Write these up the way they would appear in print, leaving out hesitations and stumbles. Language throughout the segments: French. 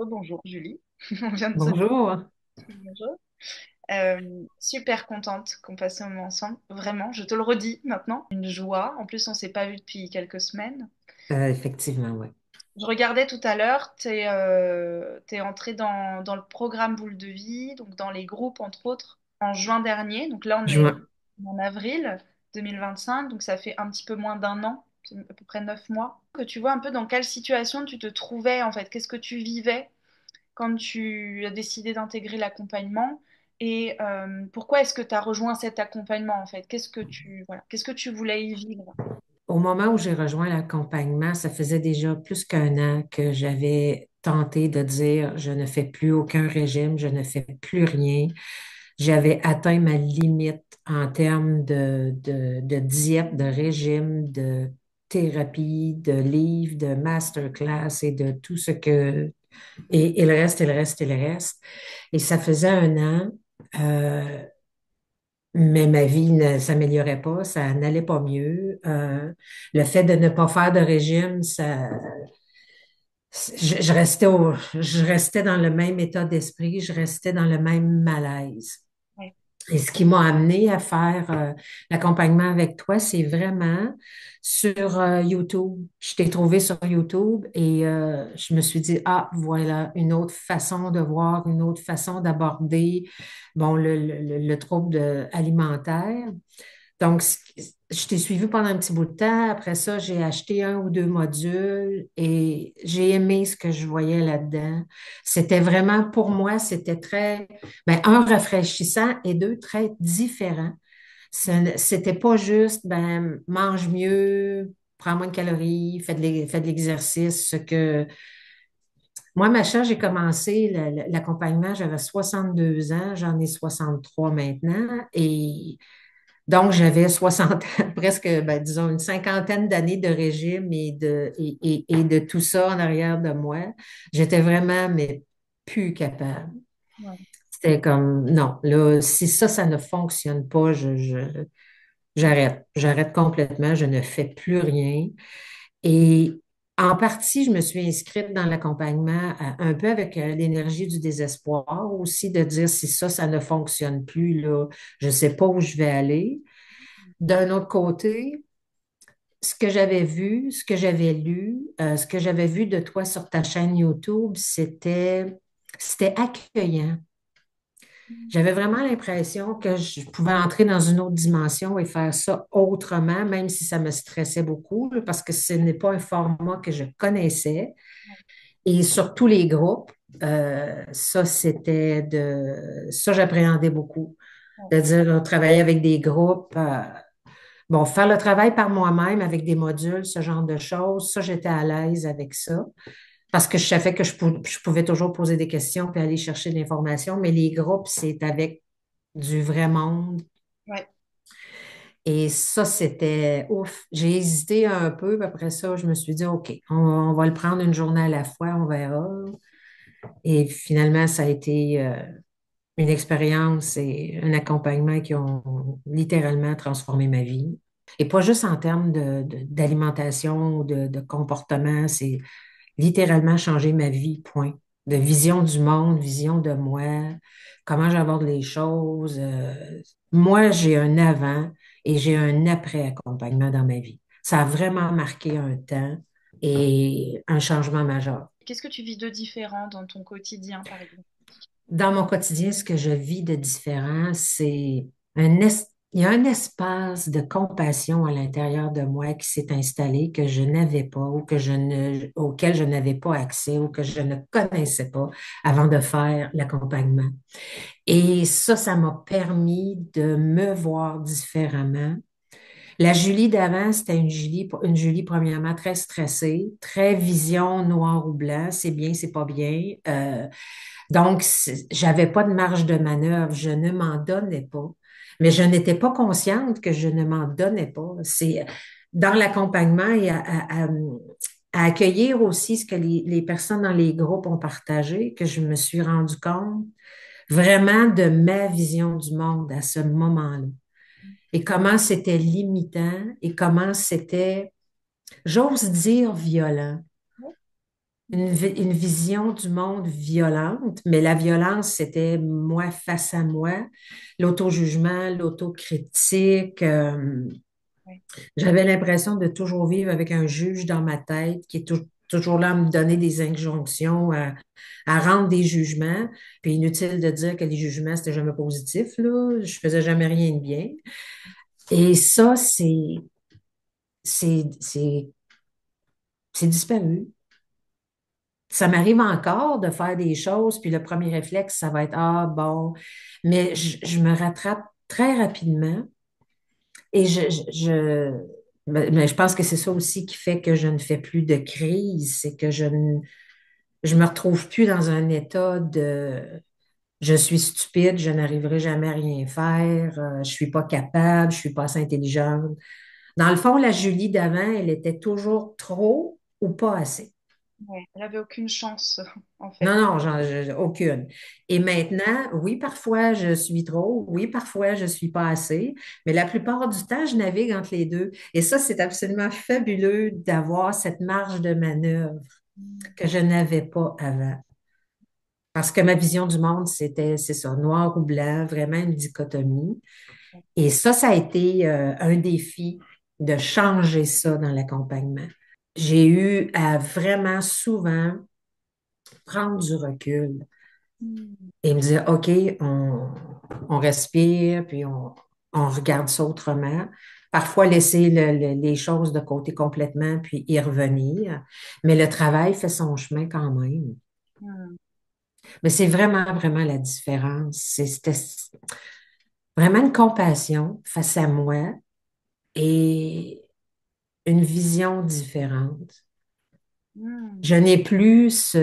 Bonjour Julie, on vient de se dire Bonjour. bonjour. Super contente qu'on passe ce moment ensemble, vraiment, je te le redis maintenant, une joie. En plus, on s'est pas vu depuis quelques semaines. Effectivement, oui. Je regardais tout à l'heure, t'es entré dans le programme Boule de Vie, donc dans les groupes entre autres, en juin dernier. Donc là, on est Juin. en avril 2025, donc ça fait un petit peu moins d'un an, c'est à peu près 9 mois. Que tu vois un peu dans quelle situation tu te trouvais en fait, qu'est-ce que tu vivais quand tu as décidé d'intégrer l'accompagnement et pourquoi est-ce que tu as rejoint cet accompagnement en fait? Qu'est-ce que tu voulais y vivre? Au moment où j'ai rejoint l'accompagnement, ça faisait déjà plus qu'un an que j'avais tenté de dire, je ne fais plus aucun régime, je ne fais plus rien. J'avais atteint ma limite en termes de diète, de régime, de thérapie, de livres, de masterclass et de tout ce que... et le reste, et le reste, et le reste. Et ça faisait un an. euh, Mais ma vie ne s'améliorait pas, ça n'allait pas mieux. Le fait de ne pas faire de régime, je restais dans le même état d'esprit, je restais dans le même malaise. Ouais. Et ce qui m'a amené à faire l'accompagnement avec toi, c'est vraiment sur YouTube. Je t'ai trouvé sur YouTube et je me suis dit, ah, voilà, une autre façon de voir, une autre façon d'aborder bon, le trouble alimentaire. Donc, je t'ai suivi pendant un petit bout de temps. Après ça, j'ai acheté un ou deux modules et j'ai aimé ce que je voyais là-dedans. C'était vraiment, pour moi, c'était très, ben, un, rafraîchissant et deux, très différent. C'était pas juste, ben, mange mieux, prends moins de calories, fais de l'exercice, ce que moi, ma chère, j'ai commencé l'accompagnement, j'avais 62 ans, j'en ai 63 maintenant, et donc j'avais 60 presque, ben, disons, une cinquantaine d'années de régime et de tout ça en arrière de moi. J'étais vraiment, mais plus capable. Ouais. C'était comme, non, là, si ça ne fonctionne pas, j'arrête. J'arrête complètement, je ne fais plus rien. Et en partie, je me suis inscrite dans l'accompagnement un peu avec l'énergie du désespoir aussi, de dire si ça ne fonctionne plus, là, je ne sais pas où je vais aller. D'un autre côté, ce que j'avais vu, ce que j'avais lu, ce que j'avais vu de toi sur ta chaîne YouTube, c'était accueillant. J'avais vraiment l'impression que je pouvais entrer dans une autre dimension et faire ça autrement, même si ça me stressait beaucoup, là, parce que ce n'est pas un format que je connaissais. Et sur tous les groupes, ça, j'appréhendais beaucoup. Ouais. De dire, travailler avec des groupes, bon, faire le travail par moi-même avec des modules, ce genre de choses, ça, j'étais à l'aise avec ça. Parce que je savais que je pouvais toujours poser des questions puis aller chercher de l'information, mais les groupes, c'est avec du vrai monde. Ouais. Et ça, c'était ouf. J'ai hésité un peu, puis après ça, je me suis dit, OK, on va le prendre une journée à la fois, on verra. Et finalement, ça a été une expérience et un accompagnement qui ont littéralement transformé ma vie. Et pas juste en termes d'alimentation ou de comportement, c'est littéralement changé ma vie, point. De vision du monde, vision de moi, comment j'aborde les choses. Moi, j'ai un avant et j'ai un après accompagnement dans ma vie. Ça a vraiment marqué un temps et un changement majeur. Qu'est-ce que tu vis de différent dans ton quotidien, par exemple? Dans mon quotidien, ce que je vis de différent, il y a un espace de compassion à l'intérieur de moi qui s'est installé que je n'avais pas ou auquel je n'avais pas accès ou que je ne connaissais pas avant de faire l'accompagnement. Et ça m'a permis de me voir différemment. La Julie d'avant, c'était une Julie premièrement très stressée, très vision noir ou blanc, c'est bien, c'est pas bien. Donc, j'avais pas de marge de manœuvre, je ne m'en donnais pas. Mais je n'étais pas consciente que je ne m'en donnais pas. C'est dans l'accompagnement et à accueillir aussi ce que les personnes dans les groupes ont partagé, que je me suis rendu compte vraiment de ma vision du monde à ce moment-là. Et comment c'était limitant et comment c'était, j'ose dire, violent. une vision du monde violente, mais la violence, c'était moi face à moi, l'auto-jugement, l'autocritique. Ouais. J'avais l'impression de toujours vivre avec un juge dans ma tête qui est toujours là à me donner des injonctions, à rendre des jugements. Puis inutile de dire que les jugements, c'était jamais positif, là. Je faisais jamais rien de bien. Et ça, c'est, c'est, c'est disparu. Ça m'arrive encore de faire des choses, puis le premier réflexe, ça va être, ah bon, mais je me rattrape très rapidement et mais je pense que c'est ça aussi qui fait que je ne fais plus de crise, c'est que je me retrouve plus dans un état de je suis stupide, je n'arriverai jamais à rien faire, je suis pas capable, je suis pas assez intelligente. Dans le fond, la Julie d'avant, elle était toujours trop ou pas assez. Ouais. Elle avait aucune chance, en Non, fait. non, aucune. Et maintenant, oui, parfois je suis trop, oui, parfois je suis pas assez, mais la plupart du temps, je navigue entre les deux. Et ça, c'est absolument fabuleux d'avoir cette marge de manœuvre Mm. que je n'avais pas avant. Parce que ma vision du monde, c'est ça, noir ou blanc, vraiment une dichotomie. Et ça a été un défi de changer ça dans l'accompagnement. J'ai eu à vraiment souvent prendre du recul Mm. et me dire, OK, on respire, puis on regarde ça autrement. Parfois, laisser les choses de côté complètement, puis y revenir. Mais le travail fait son chemin quand même. Mm. Mais c'est vraiment, vraiment la différence. C'était vraiment une compassion face à moi et une vision différente. Mm. Je n'ai plus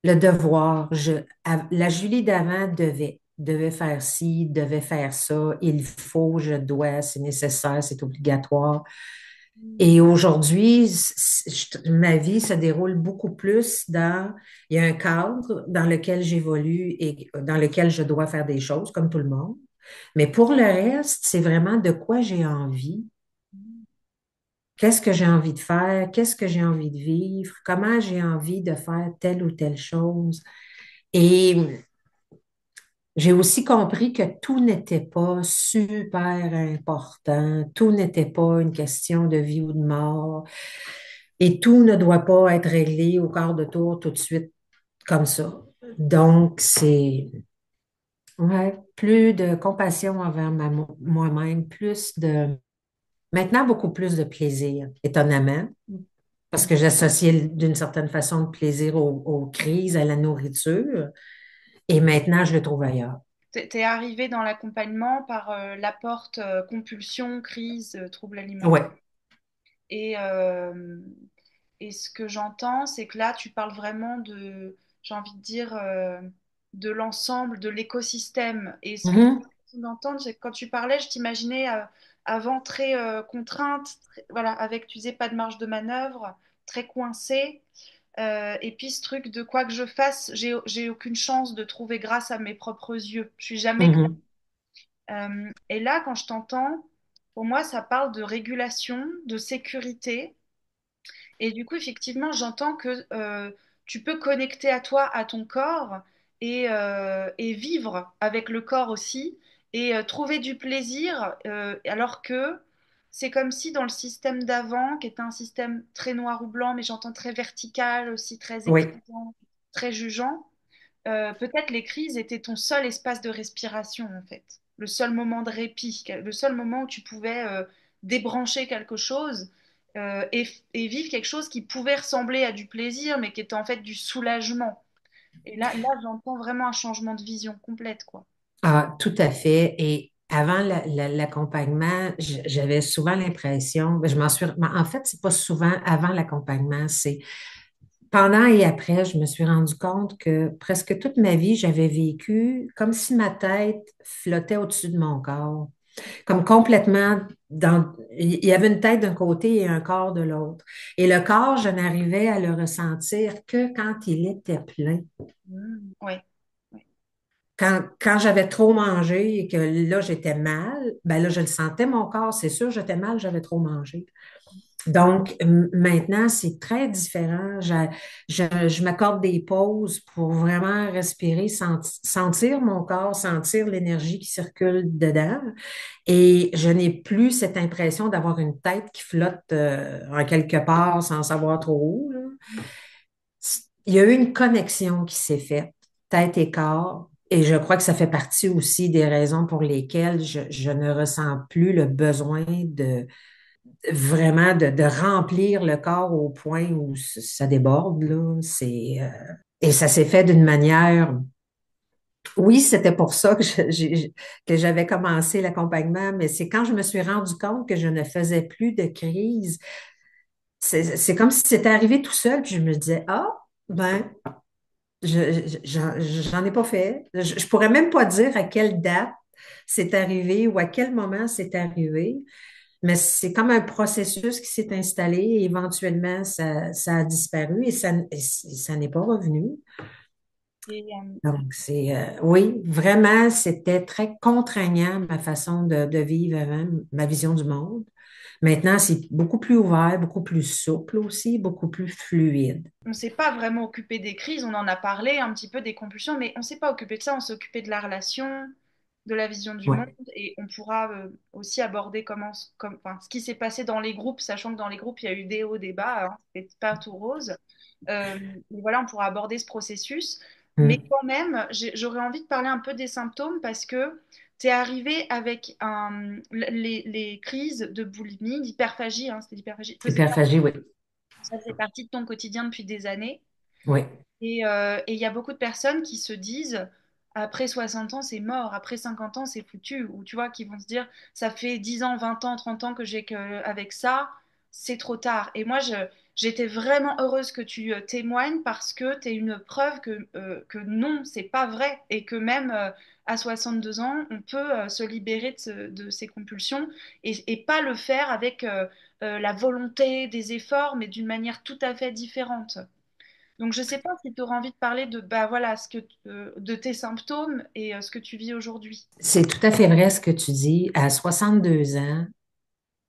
le devoir. La Julie d'avant devait faire ci, devait faire ça. Il faut, je dois, c'est nécessaire, c'est obligatoire. Mm. Et aujourd'hui, ma vie se déroule beaucoup plus il y a un cadre dans lequel j'évolue et dans lequel je dois faire des choses comme tout le monde. Mais pour le reste, c'est vraiment de quoi j'ai envie. Mm. Qu'est-ce que j'ai envie de faire? Qu'est-ce que j'ai envie de vivre? Comment j'ai envie de faire telle ou telle chose? Et j'ai aussi compris que tout n'était pas super important, tout n'était pas une question de vie ou de mort, et tout ne doit pas être réglé au quart de tour tout de suite comme ça. Donc, c'est ouais, plus de compassion envers moi-même, maintenant beaucoup plus de plaisir, étonnamment. Parce que j'associais d'une certaine façon le plaisir aux crises, à la nourriture, et maintenant je le trouve ailleurs. T'es arrivé dans l'accompagnement par la porte compulsion, crise, trouble alimentaire. Ouais. Et, euh, et ce que j'entends, c'est que là, tu parles vraiment de, j'ai envie de dire, de l'ensemble, de l'écosystème. Et ce que Mhm. j'ai d'entendre, c'est que quand tu parlais, je t'imaginais avant très contrainte, voilà, avec, tu disais, pas de marge de manœuvre, très coincée. Et puis ce truc de quoi que je fasse, j'ai aucune chance de trouver grâce à mes propres yeux. Je suis jamais. Mhm. Et là, quand je t'entends, pour moi, ça parle de régulation, de sécurité. Et du coup, effectivement, j'entends que tu peux connecter à toi, à ton corps, et vivre avec le corps aussi, et trouver du plaisir, alors que c'est comme si dans le système d'avant, qui était un système très noir ou blanc, mais j'entends très vertical aussi, très Oui. exigeant, très jugeant, peut-être les crises étaient ton seul espace de respiration, en fait. Le seul moment de répit, le seul moment où tu pouvais débrancher quelque chose et vivre quelque chose qui pouvait ressembler à du plaisir, mais qui était en fait du soulagement. Et là j'entends vraiment un changement de vision complète, quoi. Ah, tout à fait. Et avant l'accompagnement, j'avais souvent l'impression, ben, je m'en suis, ben, en fait, c'est pas souvent avant l'accompagnement, c'est pendant et après, je me suis rendu compte que presque toute ma vie, j'avais vécu comme si ma tête flottait au-dessus de mon corps. Comme complètement il y avait une tête d'un côté et un corps de l'autre. Et le corps, je n'arrivais à le ressentir que quand il était plein. Ouais, ouais. Quand j'avais trop mangé et que là, j'étais mal, ben là, je le sentais, mon corps, c'est sûr, j'étais mal, j'avais trop mangé. Donc, maintenant, c'est très différent. Je m'accorde des pauses pour vraiment respirer, sentir mon corps, sentir l'énergie qui circule dedans. Et je n'ai plus cette impression d'avoir une tête qui flotte en quelque part sans savoir trop où, là. Il y a eu une connexion qui s'est faite, tête et corps. Et je crois que ça fait partie aussi des raisons pour lesquelles je ne ressens plus le besoin de vraiment de remplir le corps au point où ça déborde, là. Et ça s'est fait d'une manière. Oui, c'était pour ça que que j'avais commencé l'accompagnement, mais c'est quand je me suis rendu compte que je ne faisais plus de crise. C'est comme si c'était arrivé tout seul, puis je me disais, ah, ben, j'en ai pas fait. Je pourrais même pas dire à quelle date c'est arrivé ou à quel moment c'est arrivé. Mais c'est comme un processus qui s'est installé et éventuellement, ça a disparu et ça n'est pas revenu. Et, Donc, oui, vraiment, c'était très contraignant ma façon de vivre avant, ma vision du monde. Maintenant, c'est beaucoup plus ouvert, beaucoup plus souple aussi, beaucoup plus fluide. on ne s'est pas vraiment occupé des crises, on en a parlé un petit peu des compulsions, mais on ne s'est pas occupé de ça, on s'est occupé de la relation, de la vision du monde, Ouais. et on pourra aussi aborder enfin, ce qui s'est passé dans les groupes, sachant que dans les groupes, il y a eu des hauts, des bas, hein, c'était pas tout rose. Et voilà, on pourra aborder ce processus. Mais Mm. quand même, j'aurais envie de parler un peu des symptômes parce que tu es arrivé avec les crises de boulimie, d'hyperphagie, hein, c'était l'hyperphagie, Hyperphagie, oui. ça faisait partie de ton quotidien depuis des années. Oui. Et il y a beaucoup de personnes qui se disent, après 60 ans, c'est mort, après 50 ans, c'est foutu. Ou tu vois, qui vont se dire, ça fait 10 ans, 20 ans, 30 ans que j'ai avec ça, c'est trop tard. Et moi, j'étais vraiment heureuse que tu témoignes parce que tu es une preuve que non, c'est pas vrai. Et que même à 62 ans, on peut se libérer de ces compulsions et pas le faire avec la volonté, des efforts, mais d'une manière tout à fait différente. Donc, je ne sais pas si tu auras envie de parler de, bah, voilà, de tes symptômes et ce que tu vis aujourd'hui. C'est tout à fait vrai ce que tu dis. À 62 ans,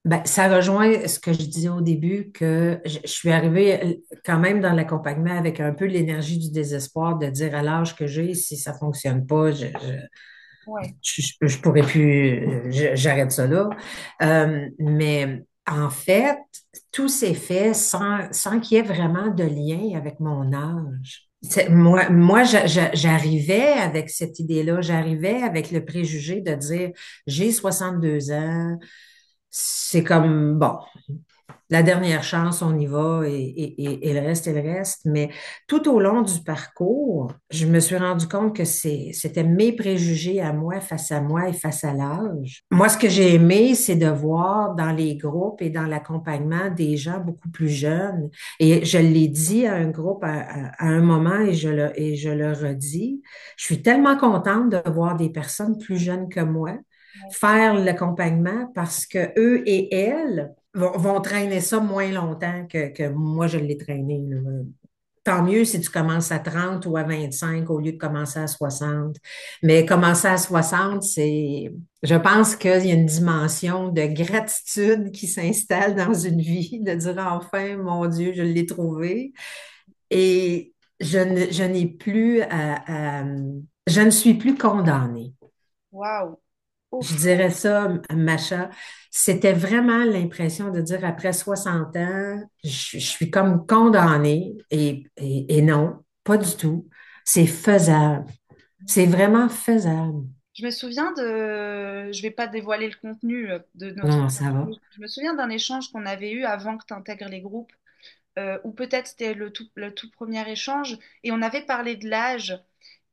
ben, ça rejoint ce que je disais au début, que je suis arrivée quand même dans l'accompagnement avec un peu l'énergie du désespoir de dire à l'âge que j'ai, si ça fonctionne pas, Ouais, je pourrais plus, j'arrête ça là. Mais en fait, tout s'est fait sans qu'il y ait vraiment de lien avec mon âge. J'arrivais avec cette idée-là, j'arrivais avec le préjugé de dire, j'ai 62 ans, c'est comme, bon, la dernière chance, on y va et le reste est le reste. Mais tout au long du parcours, je me suis rendu compte que c'était mes préjugés à moi et face à l'âge. Moi, ce que j'ai aimé, c'est de voir dans les groupes et dans l'accompagnement des gens beaucoup plus jeunes. Et je l'ai dit à un groupe à un moment et je le redis. Je suis tellement contente de voir des personnes plus jeunes que moi ouais, faire l'accompagnement parce que eux et elles vont traîner ça moins longtemps que moi, je l'ai traîné, là. Tant mieux si tu commences à 30 ou à 25 au lieu de commencer à 60. Mais commencer à 60, je pense qu'il y a une dimension de gratitude qui s'installe dans une vie, de dire enfin, mon Dieu, je l'ai trouvé. Et je n'ai plus je ne suis plus condamnée. waouh, Je ouf, dirais ça, Macha. C'était vraiment l'impression de dire après 60 ans, je suis comme condamnée et non, pas du tout. C'est faisable. C'est vraiment faisable. Je me souviens je vais pas dévoiler le contenu de notre, Non, ça va. je me souviens d'un échange qu'on avait eu avant que tu intègres les groupes, ou peut-être c'était le tout premier échange, et on avait parlé de l'âge.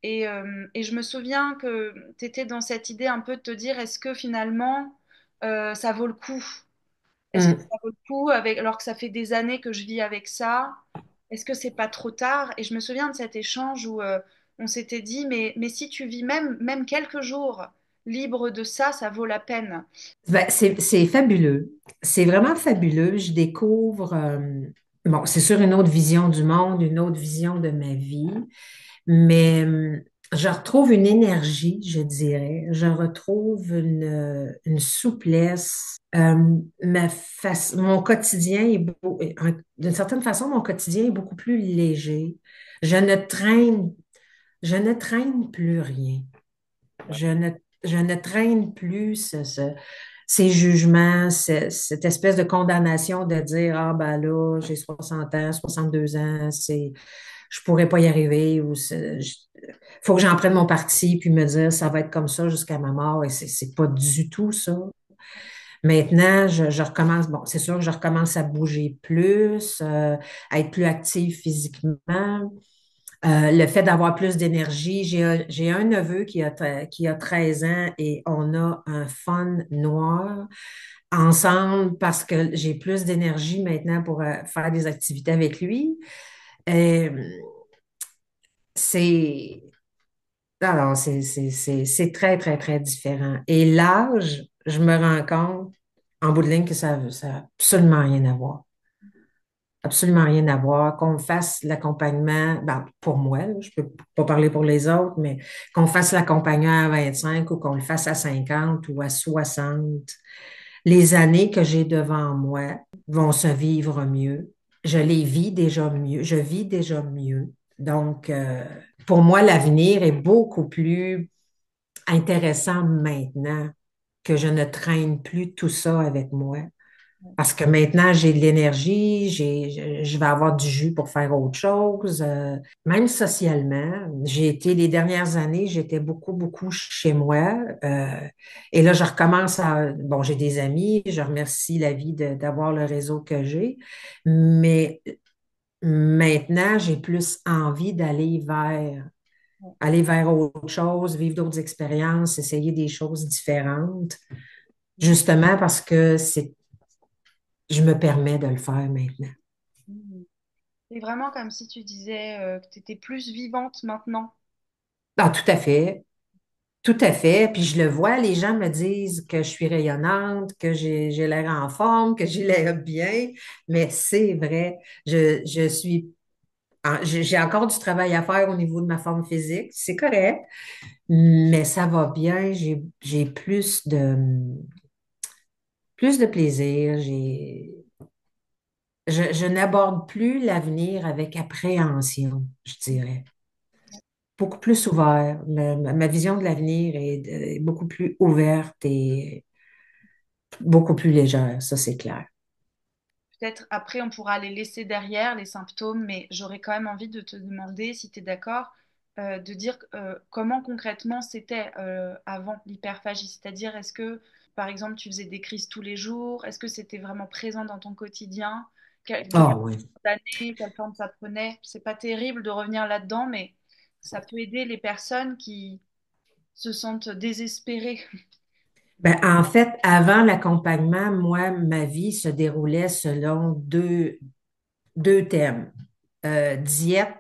Et je me souviens que tu étais dans cette idée un peu de te dire, est-ce que finalement, ça vaut le coup? Est-ce que Hum. ça vaut le coup alors que ça fait des années que je vis avec ça? Est-ce que c'est pas trop tard? Et je me souviens de cet échange où on s'était dit, mais si tu vis même quelques jours libre de ça, ça vaut la peine. Ben, c'est fabuleux. C'est vraiment fabuleux. Je découvre, bon, c'est sûr une autre vision du monde, une autre vision de ma vie. Mais je retrouve une énergie, je dirais. Je retrouve une souplesse. Mon quotidien d'une certaine façon, mon quotidien est beaucoup plus léger. Je ne traîne, je ne traîne plus rien. Je ne, je ne traîne plus ces jugements, cette espèce de condamnation de dire, ah ben là, j'ai 60 ans, 62 ans, je pourrais pas y arriver ou faut que j'en prenne mon parti puis me dire, ça va être comme ça jusqu'à ma mort et c'est pas du tout ça. Maintenant, je recommence, bon, c'est sûr que je recommence à bouger plus, à être plus active physiquement. Le fait d'avoir plus d'énergie, j'ai un neveu qui a 13 ans et on a un fun noir ensemble parce que j'ai plus d'énergie maintenant pour faire des activités avec lui. Euh, c'est, alors, c'est très, très, très différent. Et l'âge, je me rends compte en bout de ligne que ça a absolument rien à voir. Absolument rien à voir. Qu'on fasse l'accompagnement, ben, pour moi, là, je peux pas parler pour les autres, mais qu'on fasse l'accompagnement à 25 ou qu'on le fasse à 50 ou à 60, les années que j'ai devant moi vont se vivre mieux. Je les vis déjà mieux. Je vis déjà mieux. Donc, pour moi, l'avenir est beaucoup plus intéressant maintenant que je ne traîne plus tout ça avec moi. Parce que maintenant, j'ai de l'énergie, je vais avoir du jus pour faire autre chose. Même socialement, j'ai été, les dernières années, j'étais beaucoup, beaucoup chez moi. Et là, je recommence bon, j'ai des amis, je remercie la vie d'avoir le réseau que j'ai. Mais maintenant, j'ai plus envie aller vers autre chose, vivre d'autres expériences, essayer des choses différentes, justement parce que je me permets de le faire maintenant. C'est vraiment comme si tu disais que tu étais plus vivante maintenant. Ah, tout à fait, tout à fait. Puis je le vois, les gens me disent que je suis rayonnante, que j'ai l'air en forme, que j'ai l'air bien, mais c'est vrai, je suis, j'ai encore du travail à faire au niveau de ma forme physique, c'est correct, mais ça va bien, j'ai plus de plaisir, je n'aborde plus l'avenir avec appréhension, je dirais. Beaucoup plus ouvert. Ma vision de l'avenir est beaucoup plus ouverte et beaucoup plus légère, ça c'est clair. Peut-être après, on pourra les laisser derrière, les symptômes, mais j'aurais quand même envie de te demander, si tu es d'accord, de dire comment concrètement c'était avant l'hyperphagie. C'est-à-dire, est-ce que, par exemple, tu faisais des crises tous les jours? Est-ce que c'était vraiment présent dans ton quotidien? De quelle Ah oui. année, quelle forme ça prenait? C'est pas terrible de revenir là-dedans, mais ça peut aider les personnes qui se sentent désespérées. Ben, en fait, avant l'accompagnement, moi, ma vie se déroulait selon deux thèmes. Diète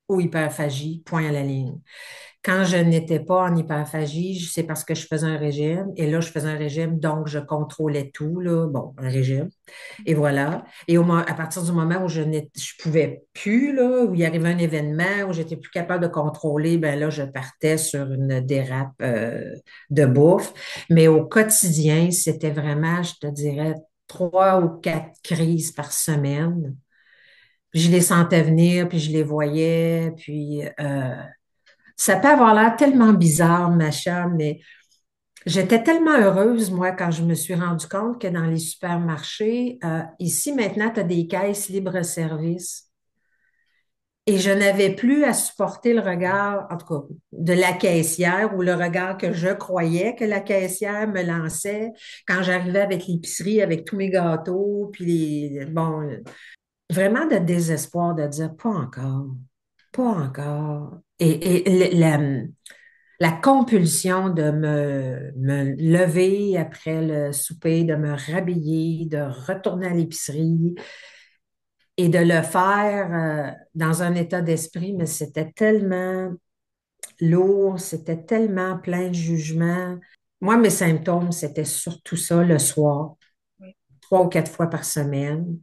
ou hyperphagie, point à la ligne. Quand je n'étais pas en hyperphagie, c'est parce que je faisais un régime. Et là, je faisais un régime, donc je contrôlais tout, là. Bon, un régime. Et voilà. Et à partir du moment où je pouvais plus, là, où il arrivait un événement, où j'étais plus capable de contrôler, ben là, je partais sur une dérape, de bouffe. Mais au quotidien, c'était vraiment, je te dirais, 3 ou 4 crises par semaine. Puis je les sentais venir, puis je les voyais, puis ça peut avoir l'air tellement bizarre, Macha, mais j'étais tellement heureuse, moi, quand je me suis rendu compte que dans les supermarchés, ici, maintenant, tu as des caisses libre-service. Et je n'avais plus à supporter le regard, en tout cas, de la caissière ou le regard que je croyais que la caissière me lançait quand j'arrivais avec l'épicerie, avec tous mes gâteaux, puis bon, vraiment de désespoir de dire pas encore, pas encore. Et la compulsion de me lever après le souper, de me rhabiller, de retourner à l'épicerie et de le faire dans un état d'esprit, mais c'était tellement lourd, c'était tellement plein de jugement. Moi, mes symptômes, c'était surtout ça le soir, Oui. 3 ou 4 fois par semaine.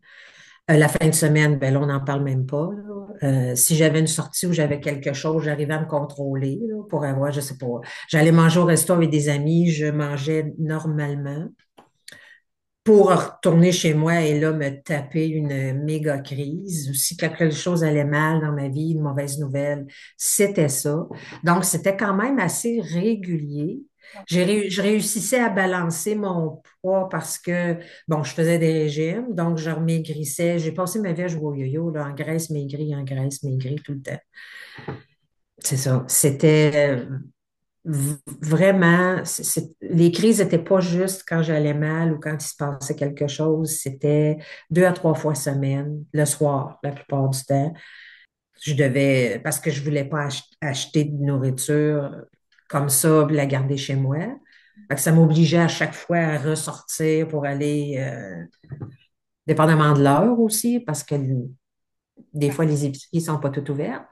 La fin de semaine, ben là, on n'en parle même pas, là. Si j'avais une sortie où j'avais quelque chose, j'arrivais à me contrôler, là, pour avoir, je sais pas, j'allais manger au resto avec des amis, je mangeais normalement pour retourner chez moi et là, me taper une méga crise. Ou si quelque chose allait mal dans ma vie, une mauvaise nouvelle, c'était ça. Donc, c'était quand même assez régulier. Ouais. Je réussissais à balancer mon poids parce que, bon, je faisais des régimes, donc je remaigrissais. J'ai passé ma vie à jouer au yo-yo, là, en graisse maigrie tout le temps. C'est ça. C'était vraiment, les crises n'étaient pas juste quand j'allais mal ou quand il se passait quelque chose, c'était 2 à 3 fois semaine, le soir, la plupart du temps. Je devais, parce que je voulais pas acheter de nourriture comme ça, puis la garder chez moi. Fait que ça m'obligeait à chaque fois à ressortir pour aller, dépendamment de l'heure aussi, parce que des Ouais. fois, les épiceries sont pas toutes ouvertes.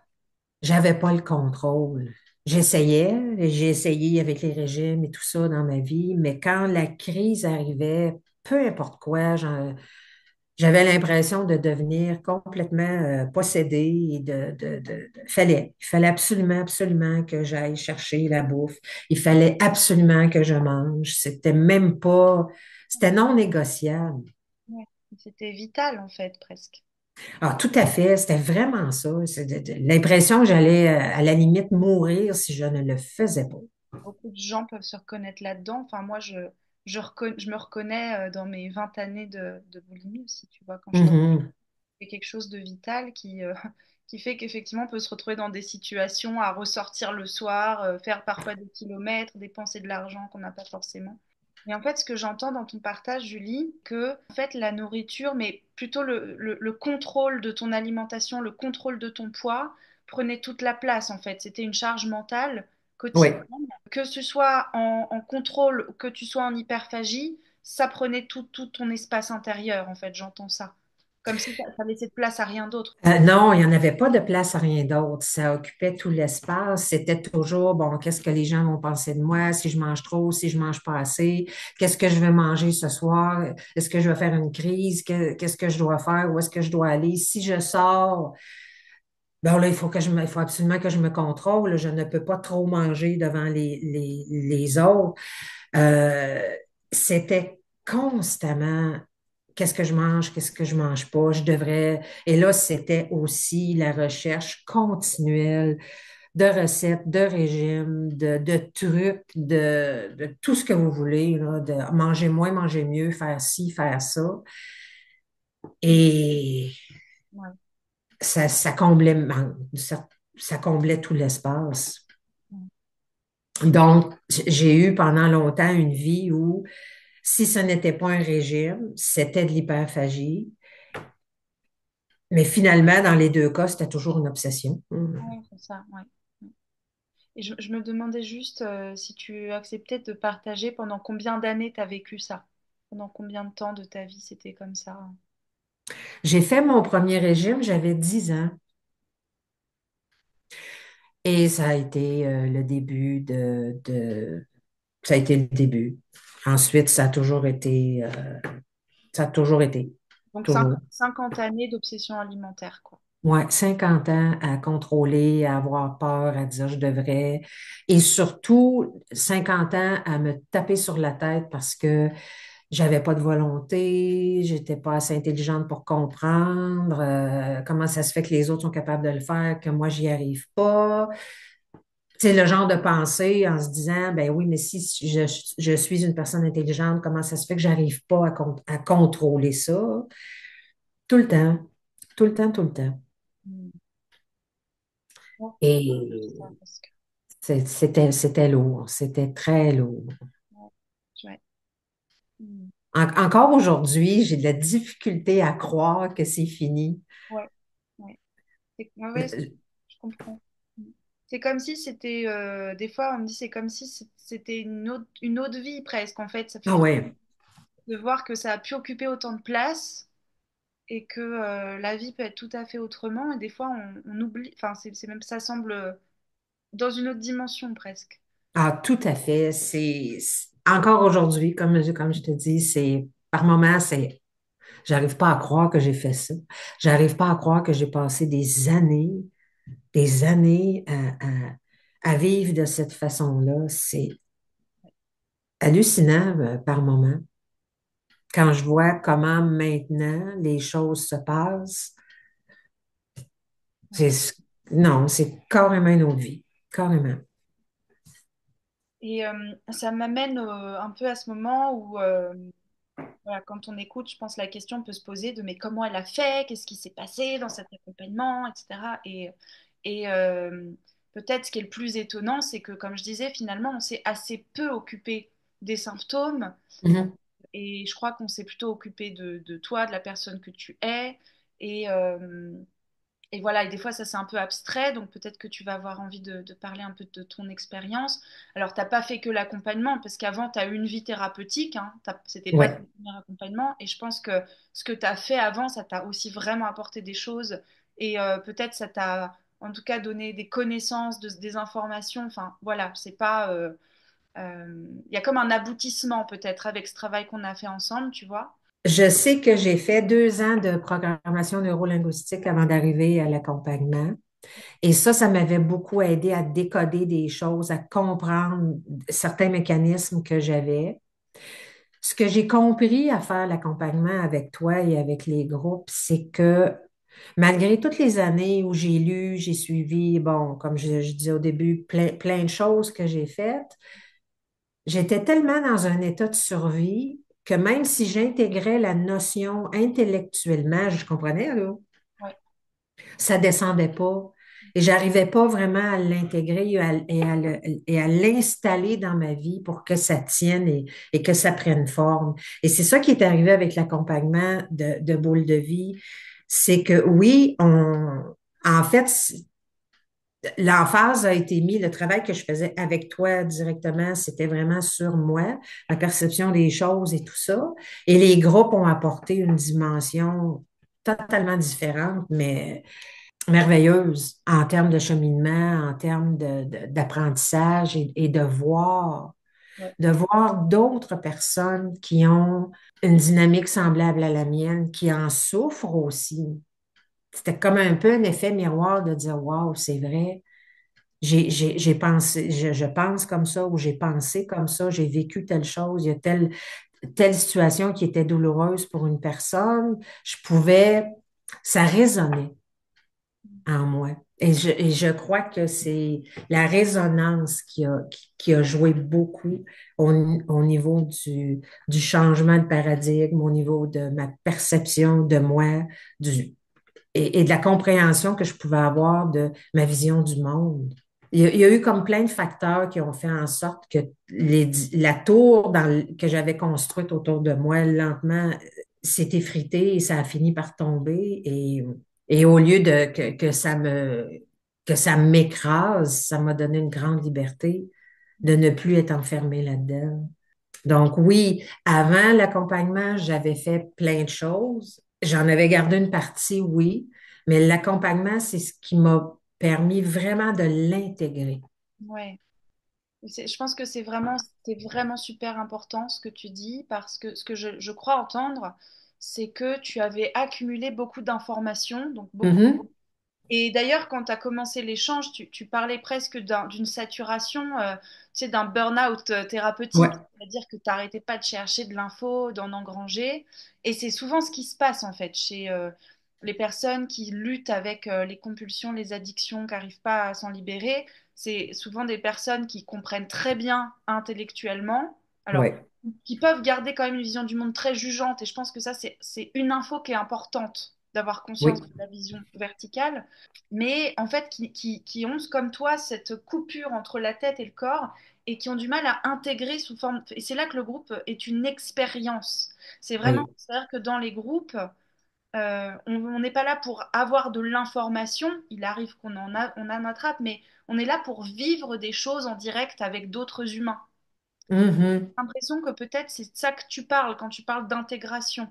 J'avais pas le contrôle. J'ai essayé avec les régimes et tout ça dans ma vie, mais quand la crise arrivait, peu importe quoi, j'avais l'impression de devenir complètement possédée et il fallait absolument, absolument que j'aille chercher la bouffe. Il fallait absolument que je mange. C'était même pas, c'était non négociable. Ouais. C'était vital en fait presque. Ah, tout à fait, c'était vraiment ça. C'est l'impression que j'allais à la limite mourir si je ne le faisais pas. Beaucoup de gens peuvent se reconnaître là-dedans. Enfin, moi, je me reconnais dans mes 20 années de boulimie aussi, tu vois, quand je Mhm. fais quelque chose de vital qui fait qu'effectivement, on peut se retrouver dans des situations à ressortir le soir, faire parfois des kilomètres, dépenser de l'argent qu'on n'a pas forcément. Et en fait, ce que j'entends dans ton partage, Julie, que en fait, la nourriture, mais plutôt le contrôle de ton alimentation, le contrôle de ton poids, prenait toute la place, en fait. C'était une charge mentale Oui. quotidienne. Que tu sois en contrôle ou que tu sois en hyperphagie, ça prenait tout ton espace intérieur, en fait, j'entends ça. Comme si ça laissait de place à rien d'autre. Non, il n'y en avait pas de place à rien d'autre. Ça occupait tout l'espace. C'était toujours, bon, qu'est-ce que les gens vont penser de moi, si je mange trop, si je mange pas assez, qu'est-ce que je vais manger ce soir, est-ce que je vais faire une crise, qu'est-ce que je dois faire, où est-ce que je dois aller. Si je sors, ben là, il faut absolument que je me contrôle. Je ne peux pas trop manger devant les autres. Euh, C'était constamment qu'est-ce que je mange pas, je devrais. Et là, c'était aussi la recherche continuelle de recettes, de régimes, de trucs, de tout ce que vous voulez, là, de manger moins, manger mieux, faire ci, faire ça. Et Ouais. ça comblait, ça comblait tout l'espace. Donc, j'ai eu pendant longtemps une vie où si ce n'était pas un régime, c'était de l'hyperphagie. Mais finalement, dans les deux cas, c'était toujours une obsession. Ouais, c'est ça, ouais. Et je me demandais juste si tu acceptais de partager pendant combien d'années tu as vécu ça? Pendant combien de temps de ta vie c'était comme ça? J'ai fait mon premier régime, j'avais 10 ans. Et ça a été le début Ça a été le début. Ensuite, ça a toujours été, Donc toujours. 50 années d'obsession alimentaire, quoi. Ouais, 50 ans à contrôler, à avoir peur, à dire je devrais. Et surtout, 50 ans à me taper sur la tête parce que j'avais pas de volonté, j'étais pas assez intelligente pour comprendre comment ça se fait que les autres sont capables de le faire, que moi, j'y arrive pas. C'est le genre de pensée en se disant, ben oui, mais si je suis une personne intelligente, comment ça se fait que j'arrive pas à contrôler ça? Tout le temps, tout le temps, tout le temps. Mm. Ouais, Et ça, parce que- c'était lourd, c'était très lourd. ouais, ouais. Mm. Encore aujourd'hui, j'ai de la difficulté à croire que c'est fini. Ouais, ouais. Ouais, Euh, je comprends. Mm. C'est comme si c'était, des fois on me dit c'est comme si c'était une autre vie presque en fait. Ça fait Ah du ouais. de voir que ça a pu occuper autant de place et que la vie peut être tout à fait autrement. Et des fois, on oublie, enfin, c'est même, ça semble dans une autre dimension presque. Ah, tout à fait. Encore aujourd'hui, comme je te dis, par moments, J'arrive pas à croire que j'ai fait ça. J'arrive pas à croire que j'ai passé des années à vivre de cette façon-là. C'est hallucinant par moment. Quand je vois comment maintenant les choses se passent, Ouais. c'est, non, c'est carrément une autre vie. Carrément. Et ça m'amène un peu à ce moment où, voilà, quand on écoute, je pense la question peut se poser de mais comment elle a fait, qu'est-ce qui s'est passé dans cet accompagnement, etc. Et peut-être ce qui est le plus étonnant, c'est que, comme je disais, finalement, on s'est assez peu occupé des symptômes Mhm. et je crois qu'on s'est plutôt occupé de toi, de la personne que tu es. Et, et voilà, et des fois, ça c'est un peu abstrait, donc peut-être que tu vas avoir envie de parler un peu de ton expérience. Alors, t'as pas fait que l'accompagnement, parce qu'avant, tu as eu une vie thérapeutique, hein, c'était pas ton Ouais. premier accompagnement, et je pense que ce que tu as fait avant, ça t'a aussi vraiment apporté des choses, et peut-être ça t'a en tout cas donné des connaissances, des informations, enfin voilà, c'est pas... il y a comme un aboutissement peut-être avec ce travail qu'on a fait ensemble, tu vois. Je sais que j'ai fait 2 ans de programmation neurolinguistique avant d'arriver à l'accompagnement. Et ça m'avait beaucoup aidé à décoder des choses, à comprendre certains mécanismes que j'avais. Ce que j'ai compris à faire l'accompagnement avec toi et avec les groupes, c'est que malgré toutes les années où j'ai lu, j'ai suivi, bon, comme je disais au début, plein de choses que j'ai faites, j'étais tellement dans un état de survie que même si j'intégrais la notion intellectuellement, je comprenais, là, Ouais, ça descendait pas. Et j'arrivais pas vraiment à l'intégrer et à l'installer dans ma vie pour que ça tienne et que ça prenne forme. Et c'est ça qui est arrivé avec l'accompagnement de Boule de vie. C'est que oui, en fait, l'emphase a été mise, le travail que je faisais avec toi directement, c'était vraiment sur moi, la perception des choses et tout ça. Et les groupes ont apporté une dimension totalement différente, mais merveilleuse en termes de cheminement, en termes d'apprentissage et ouais, de voir d'autres personnes qui ont une dynamique semblable à la mienne, qui en souffrent aussi. C'était comme un peu un effet miroir de dire, waouh, c'est vrai. J'ai pensé, je pense comme ça ou j'ai pensé comme ça, j'ai vécu telle chose, il y a telle situation qui était douloureuse pour une personne. Ça résonnait en moi. Et je crois que c'est la résonance qui a joué beaucoup au niveau du changement de paradigme, au niveau de ma perception de moi, et de la compréhension que je pouvais avoir de ma vision du monde. Il y a eu comme plein de facteurs qui ont fait en sorte que la tour que j'avais construite autour de moi, lentement, s'est effritée et ça a fini par tomber. Et au lieu que ça m'écrase, ça m'a donné une grande liberté de ne plus être enfermée là-dedans. Donc oui, avant l'accompagnement, j'avais fait plein de choses. J'en avais gardé une partie, oui, mais l'accompagnement, c'est ce qui m'a permis vraiment de l'intégrer. ouais. Je pense que c'est vraiment super important ce que tu dis parce que ce que je crois entendre, c'est que tu avais accumulé beaucoup d'informations, donc beaucoup. Mhm. Et d'ailleurs, quand tu as commencé l'échange, tu parlais presque d'une saturation, tu sais, d'un burn-out Ouais, thérapeutique, c'est-à-dire que tu n'arrêtais pas de chercher de l'info, d'en engranger. Et c'est souvent ce qui se passe en fait chez les personnes qui luttent avec les compulsions, les addictions, qui n'arrivent pas à s'en libérer. C'est souvent des personnes qui comprennent très bien intellectuellement, alors ouais. qui peuvent garder quand même une vision du monde très jugeante. Et je pense que ça, c'est une info qui est importante d'avoir conscience Oui. de la vision verticale mais en fait qui ont comme toi cette coupure entre la tête et le corps et qui ont du mal à intégrer sous forme. Et c'est là que le groupe est une expérience. C'est vraiment, Oui. c'est-à-dire que dans les groupes, on n'est pas là pour avoir de l'information. Il arrive on en attrape, mais on est là pour vivre des choses en direct avec d'autres humains. Mhm. J'ai l'impression que peut-être c'est de ça que tu parles quand tu parles d'intégration.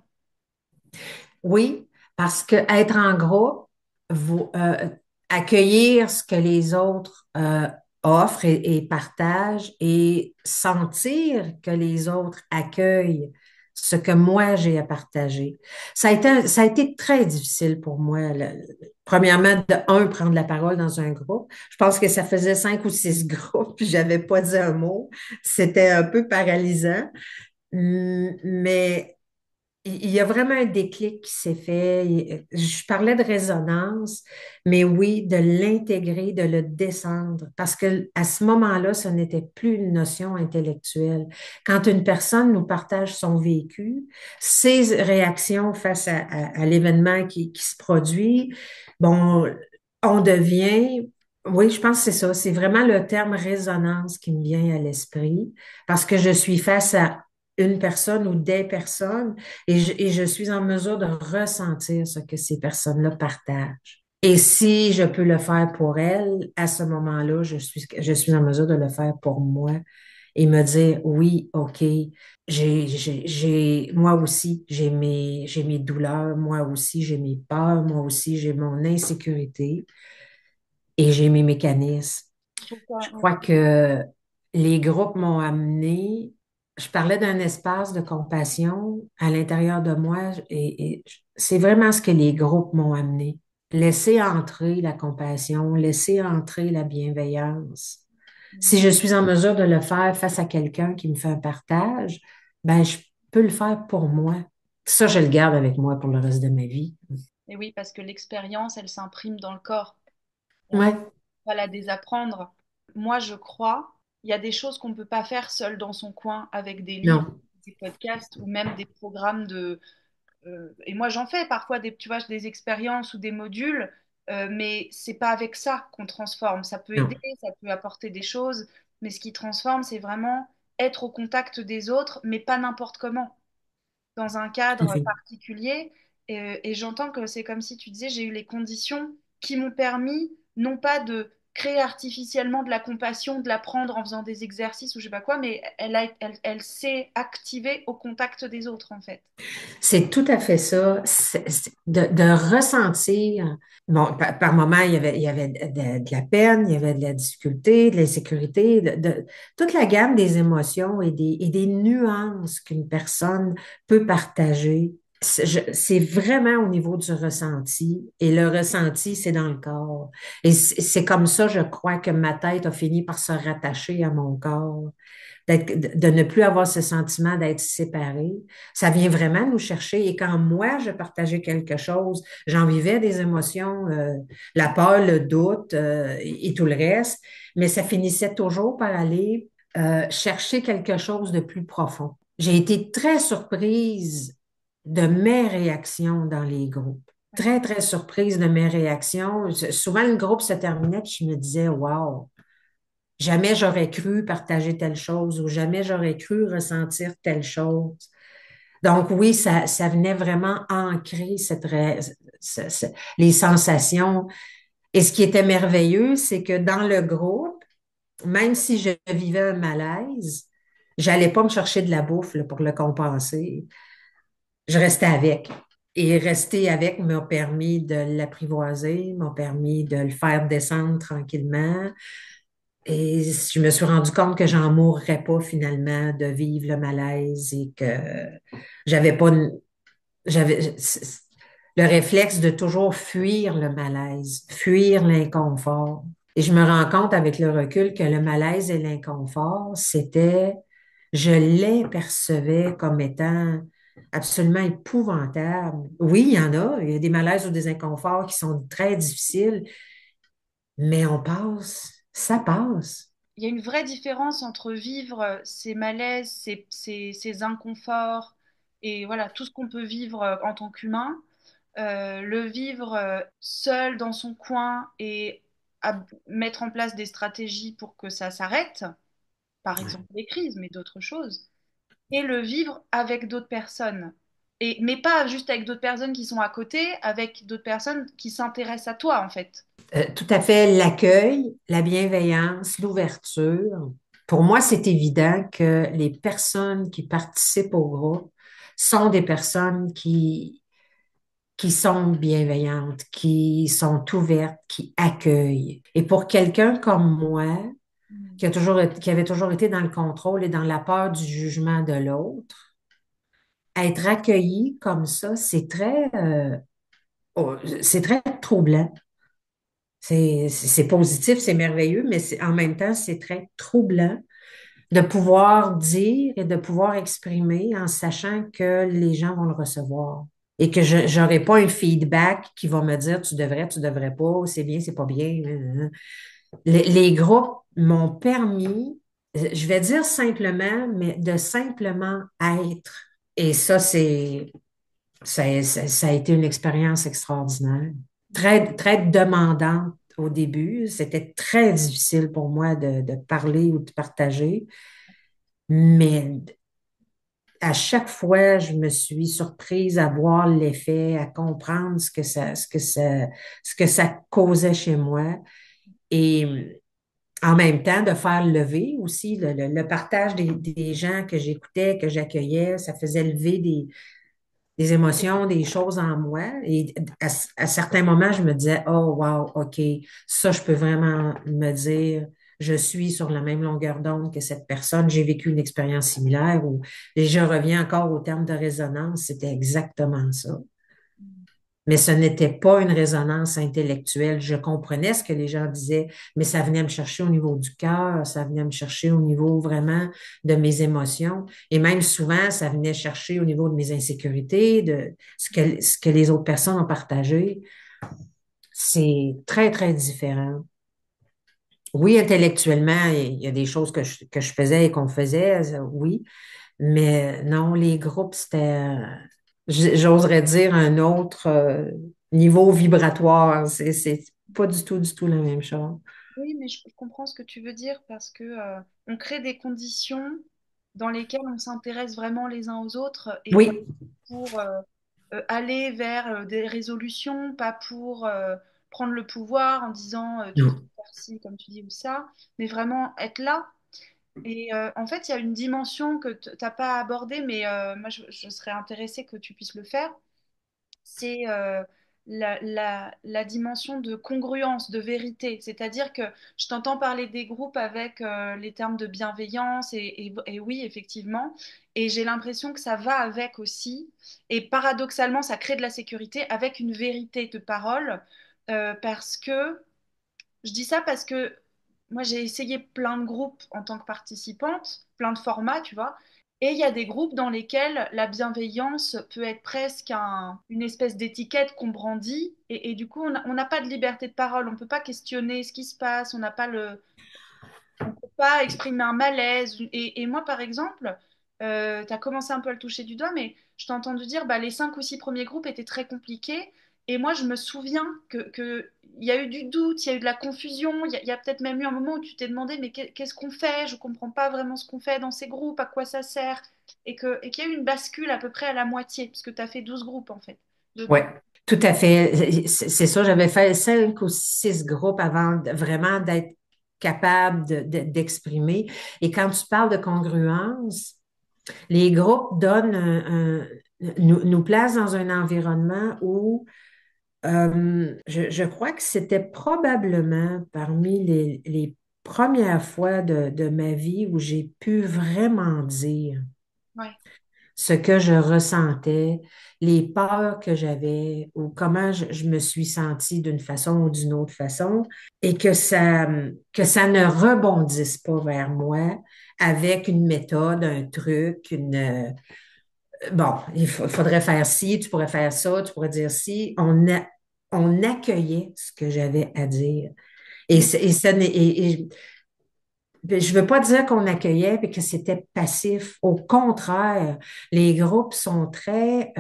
Oui, parce que être en groupe, accueillir ce que les autres offrent et partagent et sentir que les autres accueillent ce que moi j'ai à partager. Ça a été très difficile pour moi. Premièrement, de prendre la parole dans un groupe. Je pense que ça faisait 5 ou 6 groupes, puis j'avais pas dit un mot. C'était un peu paralysant. Mais il y a vraiment un déclic qui s'est fait. Je parlais de résonance, mais oui, de l'intégrer, de le descendre, parce que à ce moment-là, ce n'était plus une notion intellectuelle. Quand une personne nous partage son vécu, ses réactions face à l'événement qui se produit, bon, on devient, oui, je pense que c'est ça. C'est vraiment le terme résonance qui me vient à l'esprit, parce que je suis face à une personne ou des personnes et je suis en mesure de ressentir ce que ces personnes-là partagent. Et si je peux le faire pour elles, à ce moment-là, je suis en mesure de le faire pour moi et me dire, oui, OK, moi aussi, j'ai mes douleurs, moi aussi, j'ai mes peurs, moi aussi, j'ai mon insécurité et j'ai mes mécanismes. Je Pourquoi? crois que les groupes m'ont amené, je parlais d'un espace de compassion à l'intérieur de moi et c'est vraiment ce que les groupes m'ont amené. Laisser entrer la compassion, laisser entrer la bienveillance. Si je suis en mesure de le faire face à quelqu'un qui me fait un partage, ben je peux le faire pour moi. Ça, je le garde avec moi pour le reste de ma vie. Et oui, parce que l'expérience, elle s'imprime dans le corps. Et on peut Ouais, pas la désapprendre. Moi, je crois, il y a des choses qu'on ne peut pas faire seul dans son coin avec des livres, non, des podcasts ou même des programmes de. Et moi, j'en fais parfois des, tu vois, des expériences ou des modules, mais c'est pas avec ça qu'on transforme. Ça peut aider, non, ça peut apporter des choses, mais ce qui transforme, c'est vraiment être au contact des autres, mais pas n'importe comment, dans un tout à cadre fait. particulier. Et j'entends que c'est comme si tu disais, j'ai eu les conditions qui m'ont permis, non pas de créer artificiellement de la compassion, de la prendre en faisant des exercices ou je sais pas quoi, mais elle s'est activée au contact des autres, en fait. C'est tout à fait ça. De ressentir, bon, par moments, il y avait de la peine, il y avait de la difficulté, de l'insécurité, toute la gamme des émotions et des nuances qu'une personne peut partager. C'est vraiment au niveau du ressenti. Et le ressenti, c'est dans le corps. Et c'est comme ça, je crois, que ma tête a fini par se rattacher à mon corps de ne plus avoir ce sentiment d'être séparé. Ça vient vraiment nous chercher. Et quand moi, je partageais quelque chose, j'en vivais des émotions, la peur, le doute et tout le reste, mais ça finissait toujours par aller chercher quelque chose de plus profond. J'ai été très surprise de mes réactions dans les groupes. Très, très surprise de mes réactions. Souvent, le groupe se terminait, puis je me disais, wow, jamais j'aurais cru partager telle chose ou jamais j'aurais cru ressentir telle chose. Donc oui, ça venait vraiment ancrer les sensations. Et ce qui était merveilleux, c'est que dans le groupe, même si je vivais un malaise, j'allais pas me chercher de la bouffe là, pour le compenser. Je restais avec. Et rester avec m'a permis de l'apprivoiser, m'a permis de le faire descendre tranquillement, et je me suis rendu compte que j'en mourrais pas finalement de vivre le malaise et que j'avais pas, j'avais le réflexe de toujours fuir le malaise, fuir l'inconfort. Et je me rends compte avec le recul que le malaise et l'inconfort, je les percevais comme étant absolument épouvantables. Oui, il y a des malaises ou des inconforts qui sont très difficiles, mais on passe, ça passe. Il y a une vraie différence entre vivre ces malaises, ces inconforts et voilà tout ce qu'on peut vivre en tant qu'humain, le vivre seul dans son coin et mettre en place des stratégies pour que ça s'arrête, par exemple les crises, mais d'autres choses, et le vivre avec d'autres personnes. Et, mais pas juste avec d'autres personnes qui sont à côté, avec d'autres personnes qui s'intéressent à toi en fait. Tout à fait, l'accueil, la bienveillance, l'ouverture. Pour moi, c'est évident que les personnes qui participent au groupe sont des personnes qui sont bienveillantes, qui sont ouvertes, qui accueillent. Et pour quelqu'un comme moi, qui avait toujours été dans le contrôle et dans la peur du jugement de l'autre, être accueilli comme ça, c'est très troublant. C'est positif, c'est merveilleux, mais en même temps, c'est très troublant de pouvoir dire et de pouvoir exprimer en sachant que les gens vont le recevoir et que je n'aurai pas un feedback qui va me dire tu devrais pas, c'est bien, c'est pas bien. Les groupes m'ont permis, je vais dire simplement, mais de simplement être. Et ça a été une expérience extraordinaire, très demandante au début. C'était très difficile pour moi de parler ou de partager, mais à chaque fois, je me suis surprise à voir l'effet, à comprendre ce que ça causait chez moi. Et en même temps, de faire lever aussi le partage des gens que j'écoutais, que j'accueillais, ça faisait lever des émotions, des choses en moi. Et à certains moments, je me disais, oh, wow, OK, ça, je peux vraiment me dire, je suis sur la même longueur d'onde que cette personne. J'ai vécu une expérience similaire et je reviens encore au terme de résonance. C'était exactement ça. Mais ce n'était pas une résonance intellectuelle. Je comprenais ce que les gens disaient, mais ça venait me chercher au niveau du cœur, ça venait me chercher au niveau vraiment de mes émotions. Et même souvent, ça venait chercher au niveau de mes insécurités, de ce que les autres personnes ont partagé. C'est très, très différent. Oui, intellectuellement, il y a des choses que je faisais et qu'on faisait, oui, mais non, les groupes, j'oserais dire, un autre niveau vibratoire. C'est pas du tout la même chose. Oui, mais je comprends ce que tu veux dire parce que on crée des conditions dans lesquelles on s'intéresse vraiment les uns aux autres et pas Oui, pour aller vers des résolutions, pas pour prendre le pouvoir en disant tu dois non, faire ci comme tu dis ou ça, mais vraiment être là. Et en fait, il y a une dimension que tu n'as pas abordée, mais moi je serais intéressée que tu puisses le faire. C'est la dimension de congruence, de vérité. C'est-à-dire que je t'entends parler des groupes avec les termes de bienveillance, et oui, effectivement, et j'ai l'impression que ça va avec aussi, et paradoxalement, ça crée de la sécurité avec une vérité de parole, parce que, je dis ça parce que moi, j'ai essayé plein de groupes en tant que participante, plein de formats, tu vois. Et il y a des groupes dans lesquels la bienveillance peut être presque une espèce d'étiquette qu'on brandit. Et du coup, on n'a pas de liberté de parole. On ne peut pas questionner ce qui se passe. On ne peut pas exprimer un malaise. Et moi, par exemple, tu as commencé un peu à le toucher du doigt, mais je t'ai entendu dire bah, les 5 ou 6 premiers groupes étaient très compliqués. Et moi, je me souviens il y a eu du doute, il y a eu de la confusion. Il y a peut-être même eu un moment où tu t'es demandé mais qu'est-ce qu'on fait? Je ne comprends pas vraiment ce qu'on fait dans ces groupes, à quoi ça sert. Et qu'il y a eu une bascule à peu près à la moitié, puisque tu as fait 12 groupes en fait. ouais, tout à fait. C'est ça, j'avais fait 5 ou 6 groupes avant vraiment d'être capable d'exprimer. Et quand tu parles de congruence, les groupes nous placent dans un environnement où je crois que c'était probablement parmi les premières fois de ma vie où j'ai pu vraiment dire Ouais. ce que je ressentais, les peurs que j'avais ou comment je me suis sentie d'une façon ou d'une autre façon et que ça ne rebondisse pas vers moi avec une méthode, un truc, bon, faudrait faire ci, tu pourrais faire ça, tu pourrais dire ci. On accueillait ce que j'avais à dire. Et ça je veux pas dire qu'on accueillait et que c'était passif. Au contraire, les groupes sont très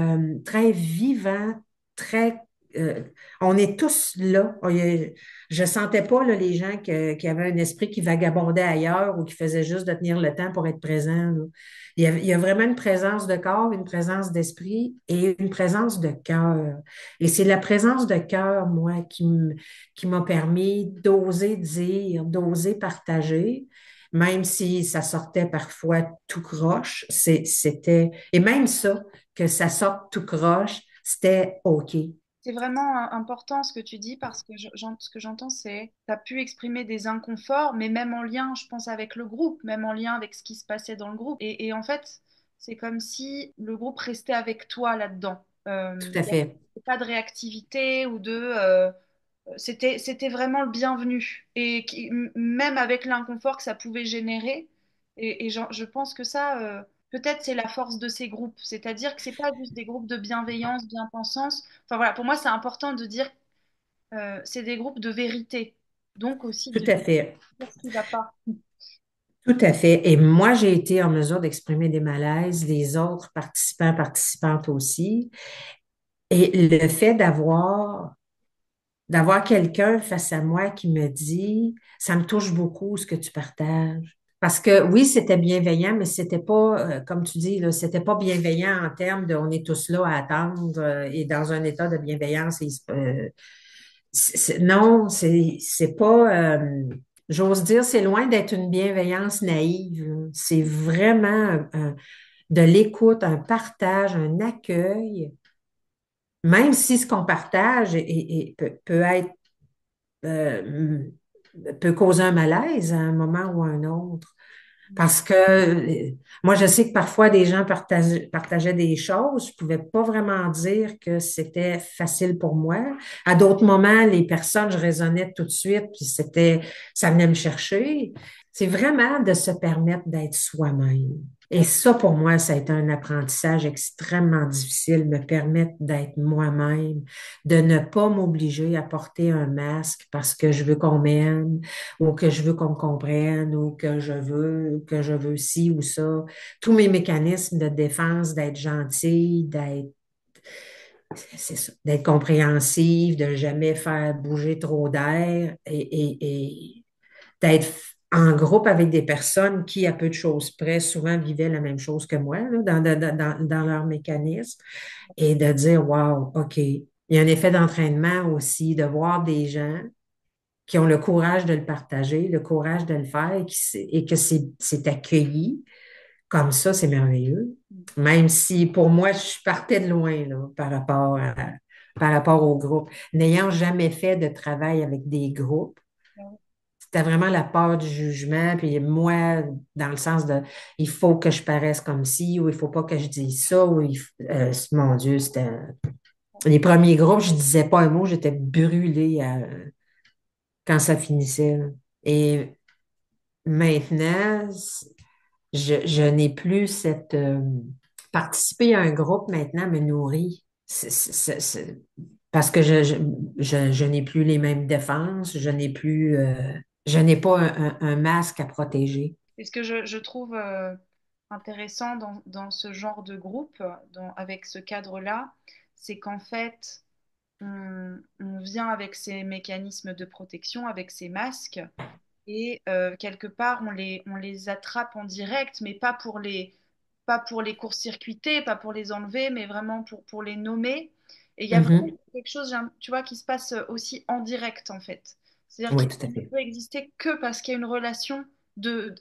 vivants, très, euh, on est tous là. Je sentais pas là, les gens qui avaient un esprit qui vagabondait ailleurs ou qui faisaient juste de tenir le temps pour être présent, là. Il y a vraiment une présence de corps, une présence d'esprit et une présence de cœur. Et c'est la présence de cœur, moi, qui m'a permis d'oser dire, d'oser partager même si ça sortait parfois tout croche, et même ça, que ça sorte tout croche, c'était OK. C'est vraiment important ce que tu dis parce que ce que j'entends, c'est tu as pu exprimer des inconforts, mais même en lien, je pense, avec le groupe, même en lien avec ce qui se passait dans le groupe. Et en fait, c'est comme si le groupe restait avec toi là-dedans. Tout Il à n'y avait fait. pas de réactivité ou de... c'était vraiment le bienvenu. Et même avec l'inconfort que ça pouvait générer, et je pense que ça, peut-être c'est la force de ces groupes. C'est-à-dire que c'est pas juste des groupes de bienveillance, bien-pensance. Enfin voilà, pour moi, c'est important de dire c'est des groupes de vérité. Donc aussi Tout de à fait. dire ce qui va pas. Tout à fait. Et moi, j'ai été en mesure d'exprimer des malaises, les autres participants, participantes aussi. Et le fait d'avoir quelqu'un face à moi qui me dit, ça me touche beaucoup ce que tu partages. Parce que oui, c'était bienveillant, mais c'était pas, comme tu dis, là, c'était pas bienveillant en termes de on est tous là à attendre et dans un état de bienveillance. Non, c'est pas, j'ose dire, c'est loin d'être une bienveillance naïve, là. C'est vraiment de l'écoute, un partage, un accueil, même si ce qu'on partage peut être euh, peut causer un malaise à un moment ou à un autre. Parce que moi, je sais que parfois des gens partageaient des choses, je pouvais pas vraiment dire que c'était facile pour moi. À d'autres moments, les personnes, je raisonnais tout de suite, puis ça venait me chercher. C'est vraiment de se permettre d'être soi-même. Et ça, pour moi, ça a été un apprentissage extrêmement difficile, me permettre d'être moi-même, de ne pas m'obliger à porter un masque parce que je veux qu'on m'aime, ou que je veux qu'on me comprenne, ou que je veux ci ou ça. Tous mes mécanismes de défense, d'être gentil, c'est ça, d'être compréhensive, de jamais faire bouger trop d'air et d'être en groupe avec des personnes qui, à peu de choses près, souvent vivaient la même chose que moi, là, dans leur mécanisme, et de dire, wow, OK. Il y a un effet d'entraînement aussi, de voir des gens qui ont le courage de le partager, le courage de le faire et que c'est accueilli. Comme ça, c'est merveilleux. Même si pour moi, je partais de loin là, par rapport au groupe. N'ayant jamais fait de travail avec des groupes, c'était vraiment la peur du jugement. Puis moi, dans le sens de il faut que je paraisse comme ci ou il faut pas que je dise ça. Mon Dieu, c'était. Les premiers groupes, je disais pas un mot, j'étais brûlée quand ça finissait, là. Et maintenant, je n'ai plus cette... participer à un groupe maintenant me nourrit. Parce que je n'ai plus les mêmes défenses, je n'ai pas un masque à protéger. Et ce que je trouve intéressant dans ce genre de groupe, avec ce cadre-là, c'est qu'en fait, on vient avec ces mécanismes de protection, avec ces masques, et quelque part, on les attrape en direct, mais pas pour les court-circuiter, pas pour les enlever, mais vraiment pour les nommer. Et il y a vraiment Mhm. quelque chose, tu vois, qui se passe aussi en direct, en fait. C'est-à-dire Oui, qu'il tout à ne fait. peut exister que parce qu'il y a une relation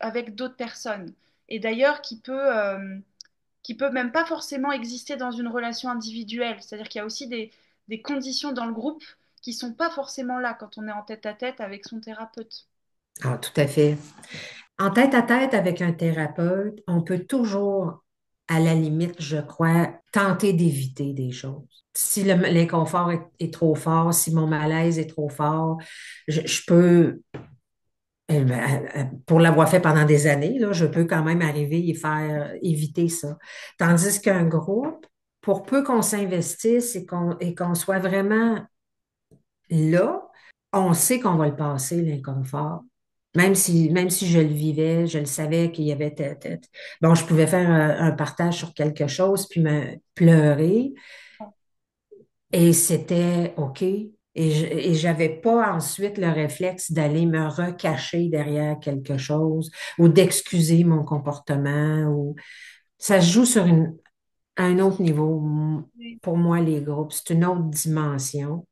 avec d'autres personnes. Et d'ailleurs, qui peut même pas forcément exister dans une relation individuelle. C'est-à-dire qu'il y a aussi des conditions dans le groupe qui sont pas forcément là quand on est en tête-à-tête avec son thérapeute. Ah, tout à fait. En tête à tête avec un thérapeute, on peut toujours, à la limite, je crois, tenter d'éviter des choses. Si l'inconfort est trop fort, si mon malaise est trop fort, je peux, pour l'avoir fait pendant des années, là, je peux quand même arriver et faire éviter ça. Tandis qu'un groupe, pour peu qu'on s'investisse et qu'on soit vraiment là, on sait qu'on va le passer, l'inconfort. Même si je le vivais, je le savais qu'il y avait... Bon, je pouvais faire un partage sur quelque chose, puis me pleurer, et c'était OK. Et j'avais pas ensuite le réflexe d'aller me recacher derrière quelque chose ou d'excuser mon comportement. Ça se joue à un autre niveau. Oui. Pour moi, les groupes, c'est une autre dimension.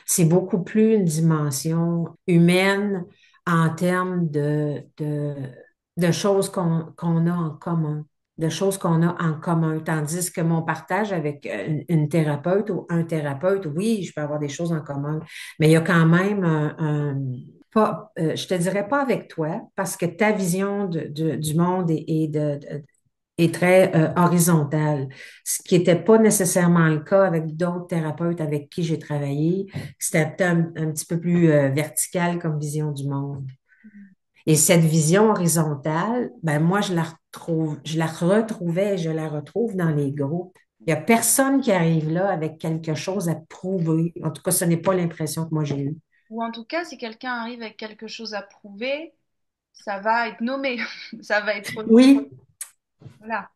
C'est beaucoup plus une dimension humaine en termes de choses qu'on a en commun, de choses qu'on a en commun. Tandis que mon partage avec une thérapeute ou un thérapeute, oui, je peux avoir des choses en commun, mais il y a quand même pas, je te dirais pas avec toi, parce que ta vision du monde et très horizontale, ce qui n'était pas nécessairement le cas avec d'autres thérapeutes avec qui j'ai travaillé. C'était un petit peu plus vertical comme vision du monde. Et cette vision horizontale, ben moi, je la retrouvais et je la retrouve dans les groupes. Il n'y a personne qui arrive là avec quelque chose à prouver. En tout cas, ce n'est pas l'impression que moi j'ai eue. Ou en tout cas, si quelqu'un arrive avec quelque chose à prouver, ça va être nommé, ça va être dit. Oui, Voilà.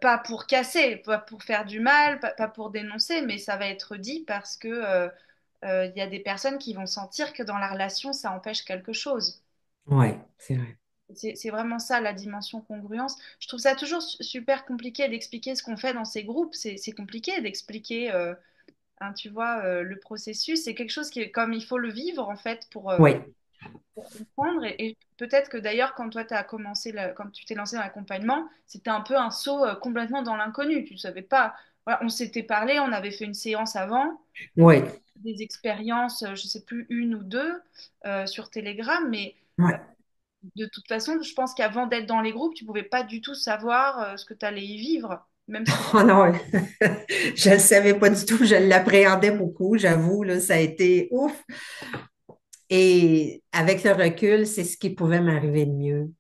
Pas pour casser, pas pour faire du mal, pas pour dénoncer, mais ça va être dit parce que il y a des personnes qui vont sentir que dans la relation, ça empêche quelque chose. oui, c'est vrai. C'est vraiment ça la dimension congruence. Je trouve ça toujours super compliqué d'expliquer ce qu'on fait dans ces groupes. C'est compliqué d'expliquer, hein, tu vois, le processus. C'est quelque chose qui est comme il faut le vivre en fait Oui. pour comprendre. Et peut-être que d'ailleurs, quand toi, as commencé quand tu t'es lancé dans l'accompagnement, c'était un peu un saut complètement dans l'inconnu. Tu ne savais pas. Voilà, on s'était parlé, on avait fait une séance avant, Oui. des expériences, je ne sais plus, une ou deux sur Telegram, mais Ouais. de toute façon, je pense qu'avant d'être dans les groupes, tu pouvais pas du tout savoir ce que tu allais y vivre, même si Oh non, je ne le savais pas du tout. Je l'appréhendais beaucoup, j'avoue, là, ça a été ouf. Et avec le recul, c'est ce qui pouvait m'arriver de mieux.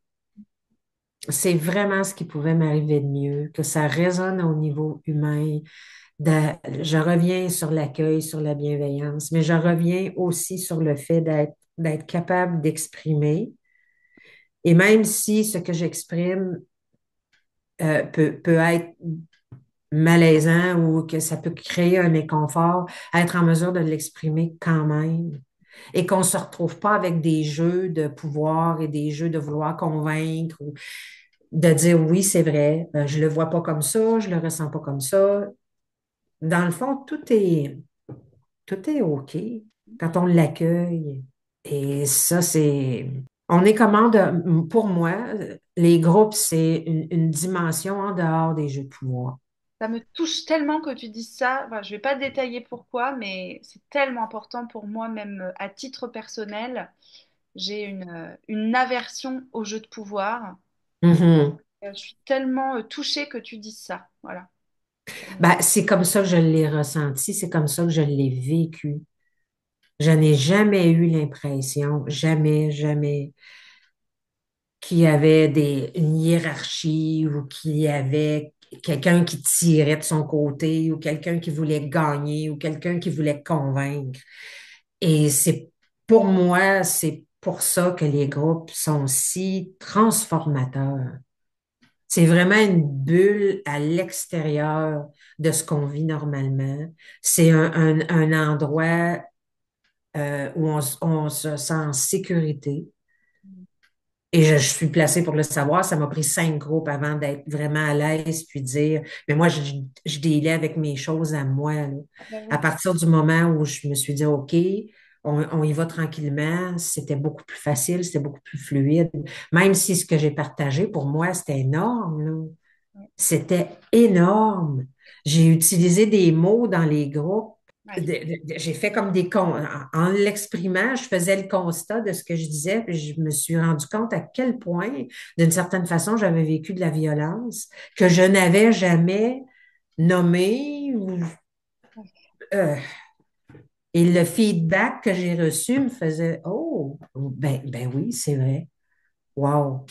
C'est vraiment ce qui pouvait m'arriver de mieux, que ça résonne au niveau humain. Je reviens sur l'accueil, sur la bienveillance, mais je reviens aussi sur le fait d'être capable d'exprimer. Et même si ce que j'exprime peut être malaisant ou que ça peut créer un inconfort, être en mesure de l'exprimer quand même. Et qu'on ne se retrouve pas avec des jeux de pouvoir et des jeux de vouloir convaincre ou de dire oui, c'est vrai, je le vois pas comme ça, je le ressens pas comme ça. Dans le fond, tout est OK quand on l'accueille. Et ça, c'est, on est comment pour moi, les groupes, c'est une dimension en dehors des jeux de pouvoir. ça me touche tellement que tu dises ça. Enfin, je vais pas détailler pourquoi, mais c'est tellement important pour moi, même à titre personnel. J'ai une aversion aux jeux de pouvoir. Mhm. Je suis tellement touchée que tu dises ça. Voilà. Ben, c'est comme ça que je l'ai ressenti, c'est comme ça que je l'ai vécu. Je n'ai jamais eu l'impression, jamais, jamais, qu'il y avait une hiérarchie ou qu'il y avait quelqu'un qui tirait de son côté ou quelqu'un qui voulait gagner ou quelqu'un qui voulait convaincre. Et c'est pour moi, c'est pour ça que les groupes sont si transformateurs. C'est vraiment une bulle à l'extérieur de ce qu'on vit normalement. C'est un endroit où on se sent en sécurité. Et je suis placée pour le savoir. Ça m'a pris 5 groupes avant d'être vraiment à l'aise, puis dire, mais moi, je délais avec mes choses à moi, là. Bah À oui. partir du moment où je me suis dit, OK, on y va tranquillement, c'était beaucoup plus facile, c'était beaucoup plus fluide. Même si ce que j'ai partagé, pour moi, c'était énorme, là. Ouais. C'était énorme. J'ai utilisé des mots dans les groupes. Ouais. J'ai fait comme en l'exprimant, je faisais le constat de ce que je disais, puis je me suis rendu compte à quel point, d'une certaine façon, j'avais vécu de la violence que je n'avais jamais nommée euh, et le feedback que j'ai reçu me faisait oh ben oui, c'est vrai. Wow.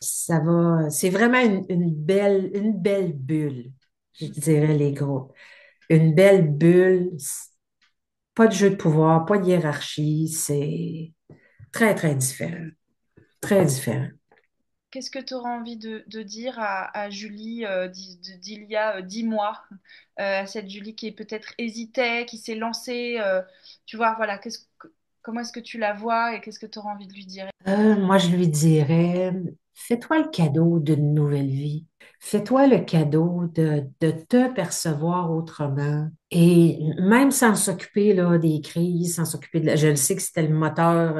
Ça va, c'est vraiment une belle bulle, je dirais, les groupes. Une belle bulle, pas de jeu de pouvoir, pas de hiérarchie, c'est très, très différent. Très différent. Qu'est-ce que tu auras envie de dire à Julie d'il y a 10 mois, à cette Julie qui peut-être hésitait, qui s'est lancée, tu vois, voilà, comment est-ce que tu la vois et qu'est-ce que tu auras envie de lui dire? Moi, je lui dirais, fais-toi le cadeau d'une nouvelle vie. Fais-toi le cadeau de te percevoir autrement. Et même sans s'occuper là, des crises, sans s'occuper je le sais que c'était le moteur,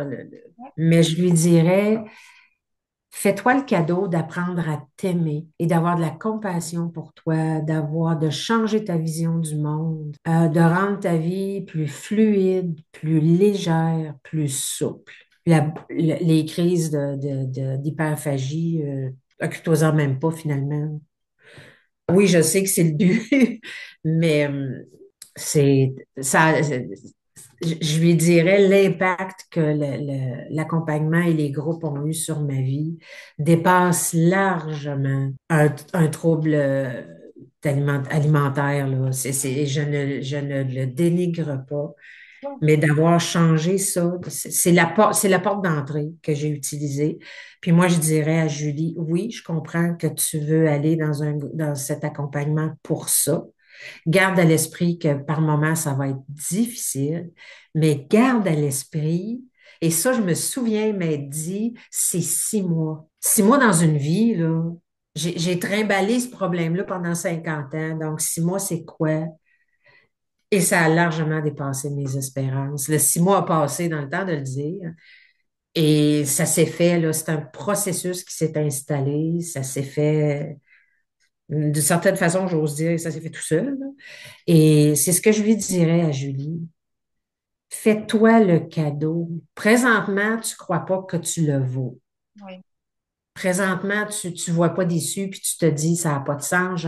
Ouais. mais je lui dirais, fais-toi le cadeau d'apprendre à t'aimer et d'avoir de la compassion pour toi, de changer ta vision du monde, de rendre ta vie plus fluide, plus légère, plus souple. Les crises d'hyperphagie, Occupe-toi-en même pas finalement. Oui, je sais que c'est le but, mais c'est ça. Je lui dirais l'impact que l'accompagnement et les groupes ont eu sur ma vie dépasse largement un trouble alimentaire, là. Je ne le dénigre pas, Ouais. mais d'avoir changé ça, c'est la porte d'entrée que j'ai utilisée. Puis moi, je dirais à Julie, oui, je comprends que tu veux aller dans cet accompagnement pour ça. Garde à l'esprit que par moments, ça va être difficile, mais garde à l'esprit, et ça, je me souviens m'être dit, c'est 6 mois. 6 mois dans une vie, là. J'ai trimballé ce problème-là pendant 50 ans, donc 6 mois, c'est quoi? Et ça a largement dépassé mes espérances. Le 6 mois a passé dans le temps de le dire. Et ça s'est fait, là, c'est un processus qui s'est installé. Ça s'est fait, d'une certaine façon, j'ose dire, ça s'est fait tout seul, là. Et c'est ce que je lui dirais à Julie. Fais-toi le cadeau. Présentement, tu crois pas que tu le vaux. Ouais. Présentement, tu vois pas déçu, puis tu te dis, ça n'a pas de sens,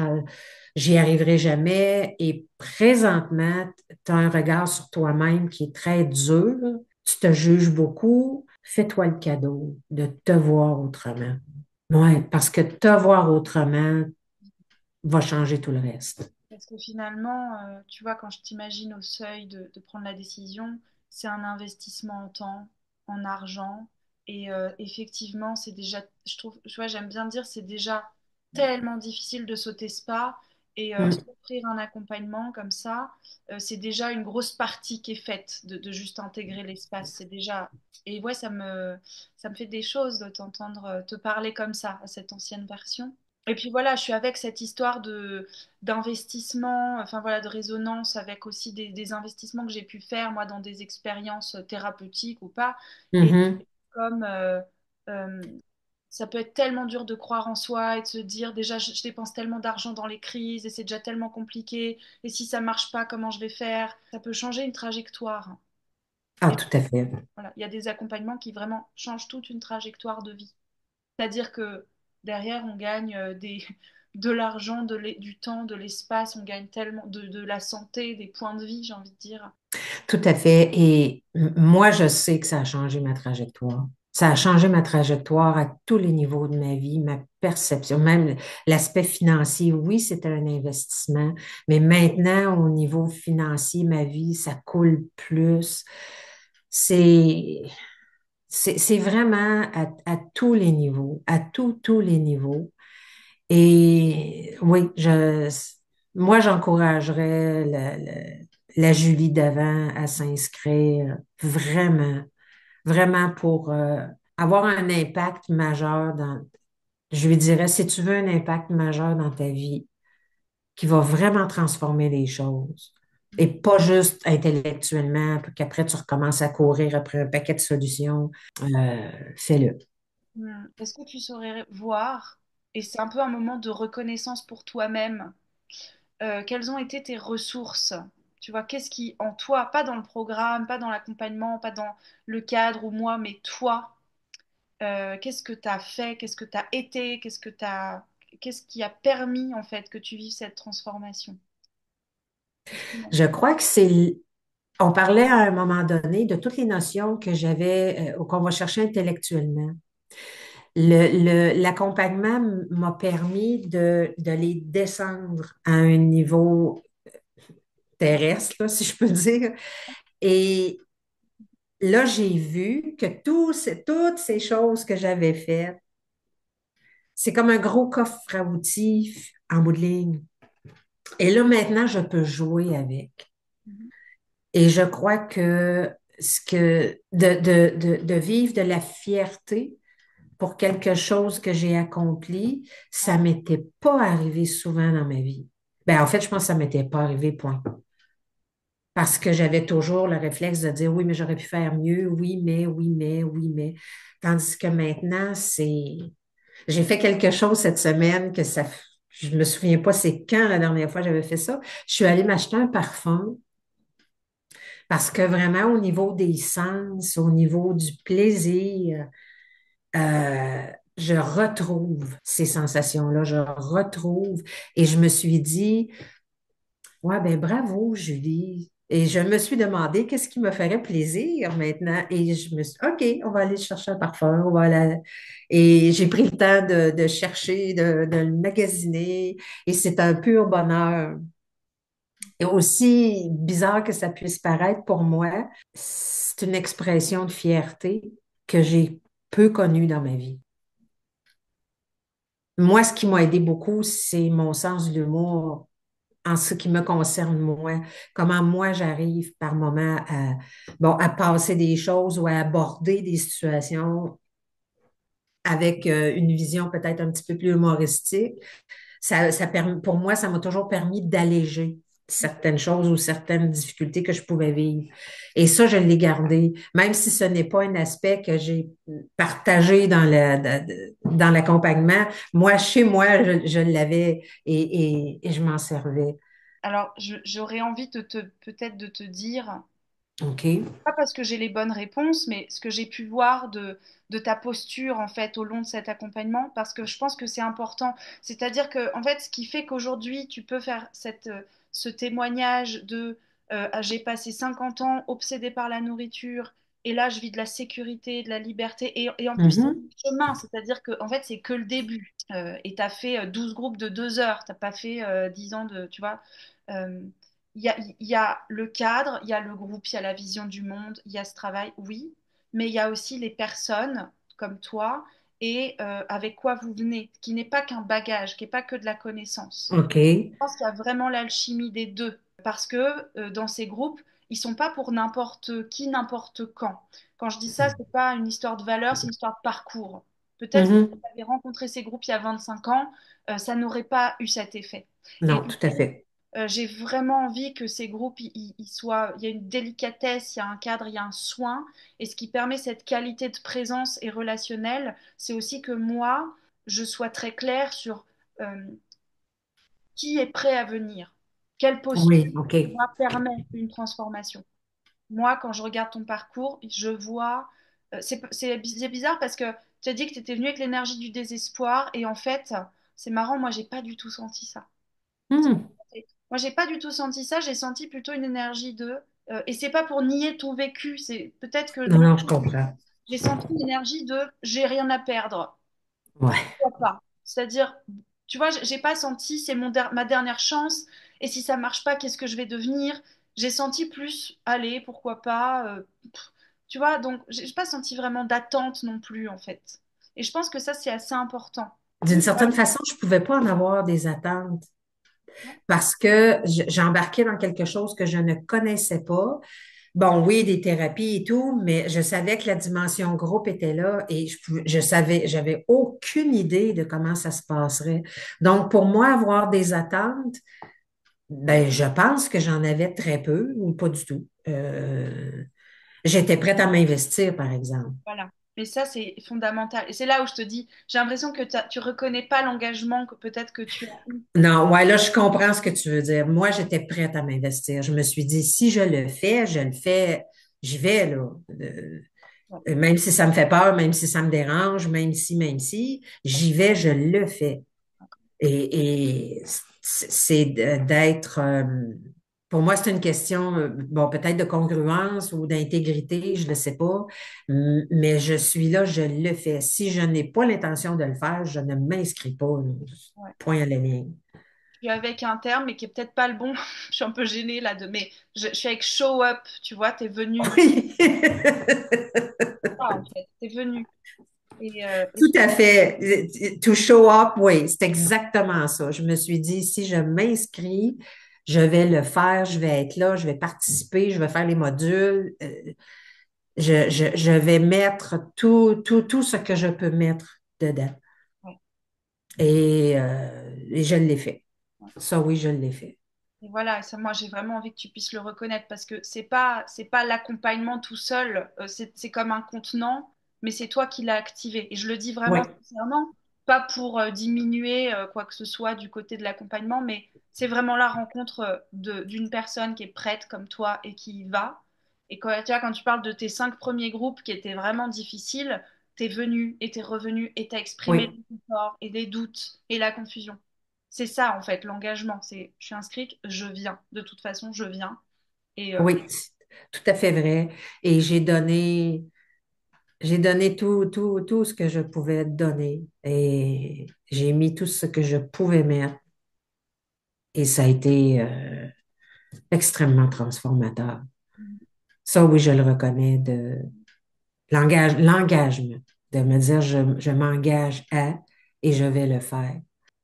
j'y arriverai jamais. Et présentement, tu as un regard sur toi-même qui est très dur. Tu te juges beaucoup. Fais-toi le cadeau de te voir autrement. Ouais, parce que te voir autrement va changer tout le reste. Parce que finalement, tu vois, quand je t'imagine au seuil de prendre la décision, c'est un investissement en temps, en argent. Et effectivement, c'est déjà, je trouve, tu vois, j'aime bien dire, c'est déjà tellement difficile de sauter ce pas. Et Mm. s'offrir un accompagnement comme ça, c'est déjà une grosse partie qui est faite de juste intégrer l'espace. C'est déjà. Et ouais, ça me fait des choses de t'entendre te parler comme ça à cette ancienne version. Et puis voilà, je suis avec cette histoire de d'investissement, enfin voilà, de résonance avec aussi des investissements que j'ai pu faire moi dans des expériences thérapeutiques ou pas. Et Mhm. comme euh, ça peut être tellement dur de croire en soi et de se dire déjà je dépense tellement d'argent dans les crises et c'est déjà tellement compliqué. Et si ça marche pas, comment je vais faire? Ça peut changer une trajectoire. Ah, Et tout à fait. voilà, il y a des accompagnements qui vraiment changent toute une trajectoire de vie. C'est-à-dire que derrière, on gagne de l'argent, du temps, de l'espace, on gagne tellement de la santé, des points de vie, j'ai envie de dire. Tout à fait. Et moi, je sais que ça a changé ma trajectoire. Ça a changé ma trajectoire à tous les niveaux de ma vie, ma perception, même l'aspect financier. Oui, c'était un investissement, mais maintenant, au niveau financier, ma vie, ça coule plus. C'est, c'est vraiment à tous les niveaux, à tous les niveaux. Et oui, moi, j'encouragerais la Julie d'avant à s'inscrire vraiment, vraiment pour avoir un impact majeur je lui dirais, si tu veux un impact majeur dans ta vie, qui va vraiment transformer les choses, et pas juste intellectuellement, puis qu'après tu recommences à courir après un paquet de solutions, fais-le. Est-ce que tu saurais voir, et c'est un peu un moment de reconnaissance pour toi-même, quelles ont été tes ressources? Tu vois, qu'est-ce qui, en toi, pas dans le programme, pas dans l'accompagnement, pas dans le cadre ou moi, mais toi, qu'est-ce que tu as fait, qu'est-ce que tu as été, qu'est-ce qui a permis en fait que tu vives cette transformation? Je crois que on parlait à un moment donné de toutes les notions que j'avais, qu'on va chercher intellectuellement. L'accompagnement m'a permis de les descendre à un niveau terrestre, là, si je peux dire. Et là, j'ai vu que toutes ces choses que j'avais faites, c'est comme un gros coffre à outils en bout de ligne. Et là, maintenant, je peux jouer avec. Mhm. Et je crois que de vivre de la fierté pour quelque chose que j'ai accompli, ça m'était pas arrivé souvent dans ma vie. Ben, en fait, je pense que ça m'était pas arrivé, point. Parce que j'avais toujours le réflexe de dire oui, mais j'aurais pu faire mieux, oui, mais, oui, mais, oui, mais. Tandis que maintenant, j'ai fait quelque chose cette semaine je me souviens pas c'est quand la dernière fois que j'avais fait ça. Je suis allée m'acheter un parfum parce que vraiment, au niveau des sens, au niveau du plaisir, je retrouve ces sensations-là, je retrouve. Et je me suis dit, ouais, ben bravo, Julie. Et je me suis demandé qu'est-ce qui me ferait plaisir maintenant. Et je me suis dit, OK, on va aller chercher un parfum. Et j'ai pris le temps de chercher, de le magasiner. Et c'est un pur bonheur. Et aussi bizarre que ça puisse paraître pour moi, c'est une expression de fierté que j'ai peu connue dans ma vie. Moi, ce qui m'a aidé beaucoup, c'est mon sens de l'humour en ce qui me concerne moi. Comment moi, j'arrive par moment à passer des choses ou à aborder des situations avec une vision peut-être un petit peu plus humoristique. Pour moi, ça m'a toujours permis d'alléger certaines choses ou certaines difficultés que je pouvais vivre. Et ça, je l'ai gardé, même si ce n'est pas un aspect que j'ai partagé dans l'accompagnement. Moi, chez moi, je l'avais et je m'en servais. Alors, j'aurais envie peut-être de te dire, OK. pas parce que j'ai les bonnes réponses, mais ce que j'ai pu voir de ta posture en fait au long de cet accompagnement, parce que je pense que c'est important. C'est-à-dire que en fait, ce qui fait qu'aujourd'hui tu peux faire ce témoignage de j'ai passé 50 ans obsédée par la nourriture et là je vis de la sécurité, de la liberté et en plus c'est Mhm. un chemin, c'est-à-dire que en fait c'est que le début. Et tu as fait 12 groupes de 2 heures, t'as pas fait 10 ans de, tu vois. Euh, il y a le cadre, il y a le groupe, il y a la vision du monde, il y a ce travail, oui, mais il y a aussi les personnes comme toi et avec quoi vous venez, qui n'est pas qu'un bagage, qui n'est pas que de la connaissance. OK. Je pense qu'il y a vraiment l'alchimie des deux, parce que dans ces groupes, ils sont pas pour n'importe qui, n'importe quand. Quand je dis ça, c'est pas une histoire de valeur, c'est une histoire de parcours. Peut-être que si Mhm. tu avais rencontré ces groupes il y a 25 ans, ça n'aurait pas eu cet effet. Et Non, du tout à coup, fait. j'ai vraiment envie que ces groupes, soient, il y a une délicatesse, il y a un cadre, il y a un soin. Et ce qui permet cette qualité de présence et relationnelle, c'est aussi que moi, je sois très claire sur euh, qui est prêt à venir, quelle posture, Oui, OK. moi, permet une transformation. Moi, quand je regarde ton parcours, je vois. C'est bizarre parce que tu as dit que tu étais venu avec l'énergie du désespoir et en fait, c'est marrant, moi, j'ai pas du tout senti ça. Hmm. Moi, j'ai pas du tout senti ça. J'ai senti plutôt une énergie de. Et c'est pas pour nier ton vécu. C'est peut-être que Non, moi, non, je comprends. j'ai senti une énergie de j'ai rien à perdre. Ouais. Pourquoi pas? C'est-à-dire, tu vois, j'ai pas senti c'est ma dernière chance. Et si ça marche pas, qu'est-ce que je vais devenir? J'ai senti plus, allez, pourquoi pas. Tu vois, donc j'ai pas senti vraiment d'attente non plus en fait. Et je pense que ça c'est assez important. D'une certaine façon, je pouvais pas en avoir des attentes Ouais, parce que j'embarquais dans quelque chose que je ne connaissais pas. Bon, oui, des thérapies et tout, mais je savais que la dimension groupe était là et je savais, j'avais aucune idée de comment ça se passerait. Donc, pour moi, avoir des attentes, ben, je pense que j'en avais très peu ou pas du tout. J'étais prête à m'investir, par exemple. voilà. Mais ça, c'est fondamental. Et c'est là où je te dis, j'ai l'impression que tu reconnais pas l'engagement que peut-être que tu as eu. Non, ouais, là, je comprends ce que tu veux dire. Moi, j'étais prête à m'investir. Je me suis dit, si je le fais, j'y vais, là. Ouais. Même si ça me fait peur, même si ça me dérange, même si, j'y vais, je le fais. Et c'est d'être, pour moi, c'est une question, bon, peut-être de congruence ou d'intégrité, je ne sais pas, mais je suis là, je le fais. Si je n'ai pas l'intention de le faire, je ne m'inscris pas, là. Ouais. Point à la ligne. Je suis avec un terme, mais qui est peut-être pas le bon. Je suis un peu gênée là mais je suis avec show up, tu vois, t'es venu. Oui, Ah, en fait, t'es venu. Et tout à fait. To show up, oui, c'est exactement ça. Je me suis dit, si je m'inscris, je vais le faire, je vais être là, je vais participer, je vais faire les modules. Je vais mettre tout ce que je peux mettre dedans. ouais, Et je l'ai fait. ouais. Ça, oui, je l'ai fait. Et voilà, ça, moi j'ai vraiment envie que tu puisses le reconnaître parce que c'est pas l'accompagnement tout seul, c'est comme un contenant, mais c'est toi qui l'as activé. Et je le dis Oui, vraiment sincèrement, pas pour diminuer quoi que ce soit du côté de l'accompagnement, mais c'est vraiment la rencontre d'une personne qui est prête comme toi et qui y va. Et quand tu vois, quand tu parles de tes 5 premiers groupes qui étaient vraiment difficiles, t'es venu et t'es revenu et t'as exprimé Oui, le confort et les doutes et la confusion. C'est ça, en fait, l'engagement. C'est, je suis inscrite, je viens. De toute façon, je viens. Et oui, c'est tout à fait vrai. Et j'ai donné tout ce que je pouvais donner. Et j'ai mis tout ce que je pouvais mettre. Et ça a été extrêmement transformateur. Ça, oui, je le reconnais, l'engagement, de me dire je m'engage à et je vais le faire.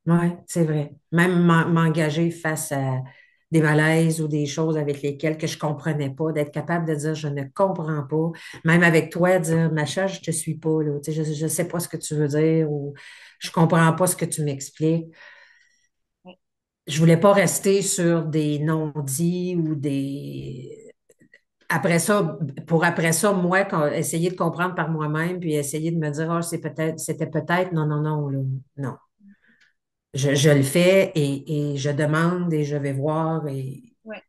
Oui, c'est vrai. Même m'engager face à des malaises ou des choses avec lesquelles que je comprenais pas, d'être capable de dire je ne comprends pas, même avec toi, dire Macha, je te suis pas, là. Tu sais, je sais pas ce que tu veux dire ou je comprends pas ce que tu m'expliques. ouais, Je voulais pas rester sur des non-dits ou des après ça, pour après ça, moi, essayer de comprendre par moi-même, puis essayer de me dire, ah, c'était peut-être, non, non, non, là, non. Je le fais et je demande et je vais voir et ouais.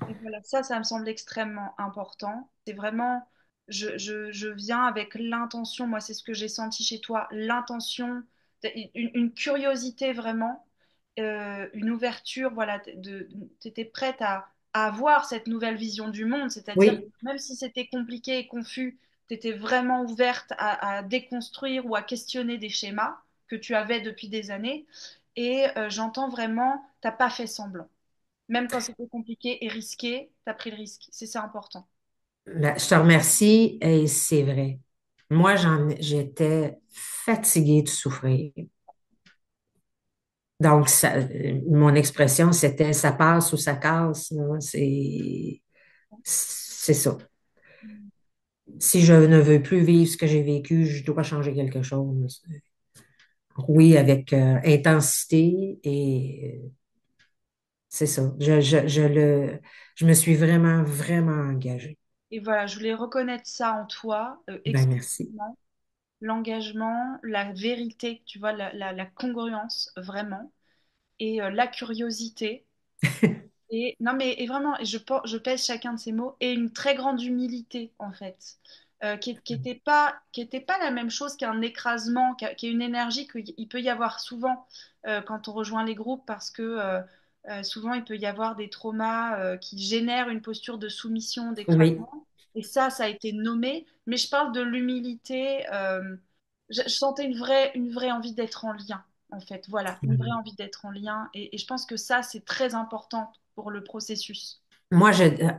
Et voilà, ça me semble extrêmement important. C'est vraiment, je viens avec l'intention, moi c'est ce que j'ai senti chez toi, l'intention, une curiosité vraiment, une ouverture, voilà, tu étais prête à avoir cette nouvelle vision du monde, c'est-à-dire oui, même si c'était compliqué et confus, tu étais vraiment ouverte à déconstruire ou à questionner des schémas que tu avais depuis des années. Et j'entends vraiment, t'as pas fait semblant. Même quand c'était compliqué et risqué, tu as pris le risque. C'est ça important. ben, je te remercie et c'est vrai. Moi, j'étais fatiguée de souffrir. Donc, mon expression, c'était ça passe ou ça casse, là. C'est ça. Si je ne veux plus vivre ce que j'ai vécu, je dois changer quelque chose. Oui, avec intensité et c'est ça. Je me suis vraiment, vraiment engagée. Et voilà, je voulais reconnaître ça en toi, Ben, merci. explicitement. L'engagement, la vérité, tu vois, la congruence, vraiment. Et la curiosité. Et non, mais et vraiment, je pèse chacun de ces mots. Et une très grande humilité, en fait. Qui était pas la même chose qu'un écrasement, qui est une énergie qu'il peut y avoir souvent quand on rejoint les groupes, parce que souvent il peut y avoir des traumas qui génèrent une posture de soumission, Oui. d'écrasement. Et ça a été nommé. Mais je parle de l'humilité. Je sentais une vraie envie d'être en lien, en fait. Voilà, une vraie envie d'être en lien. Et je pense que ça, c'est très important pour le processus. Moi,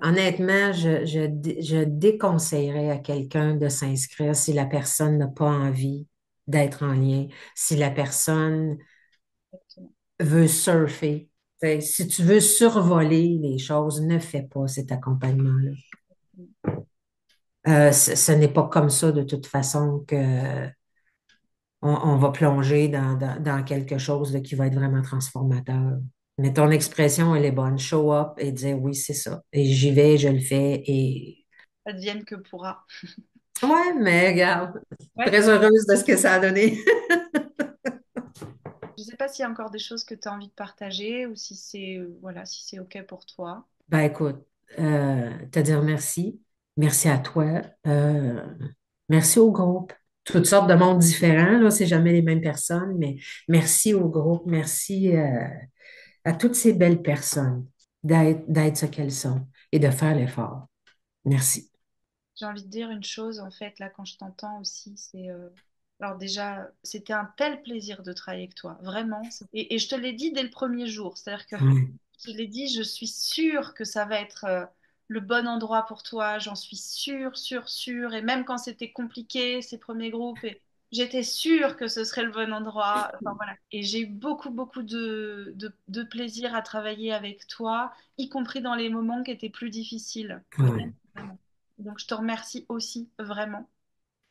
honnêtement, je déconseillerais à quelqu'un de s'inscrire si la personne n'a pas envie d'être en lien, si la personne Exactement. veut surfer. Fait, si tu veux survoler les choses, ne fais pas cet accompagnement-là. Ce n'est pas comme ça de toute façon que on va plonger dans quelque chose là, qui va être vraiment transformateur. Mais ton expression, elle est bonne. Show up et dire oui, c'est ça. Et j'y vais, je le fais. Et Advienne que pourra. ouais, mais regarde, Ouais. très heureuse de ce que ça a donné. Je ne sais pas s'il y a encore des choses que tu as envie de partager ou si c'est voilà, si c'est OK pour toi. Ben écoute, te dire merci. Merci à toi. Merci au groupe. Toutes sortes de mondes différents, là, c'est jamais les mêmes personnes, mais merci au groupe. Merci à toutes ces belles personnes d'être ce qu'elles sont et de faire l'effort. Merci. J'ai envie de dire une chose, en fait, là, quand je t'entends aussi, c'est... alors déjà, c'était un tel plaisir de travailler avec toi, vraiment. Et je te l'ai dit dès le premier jour, c'est-à-dire que Ouais, je l'ai dit, je suis sûre que ça va être le bon endroit pour toi, j'en suis sûre, sûre, sûre. Et même quand c'était compliqué, ces premiers groupes, et j'étais sûre que ce serait le bon endroit. Enfin voilà. Et j'ai eu beaucoup, beaucoup de plaisir à travailler avec toi, y compris dans les moments qui étaient plus difficiles. ouais, Vraiment, vraiment. Donc je te remercie aussi, vraiment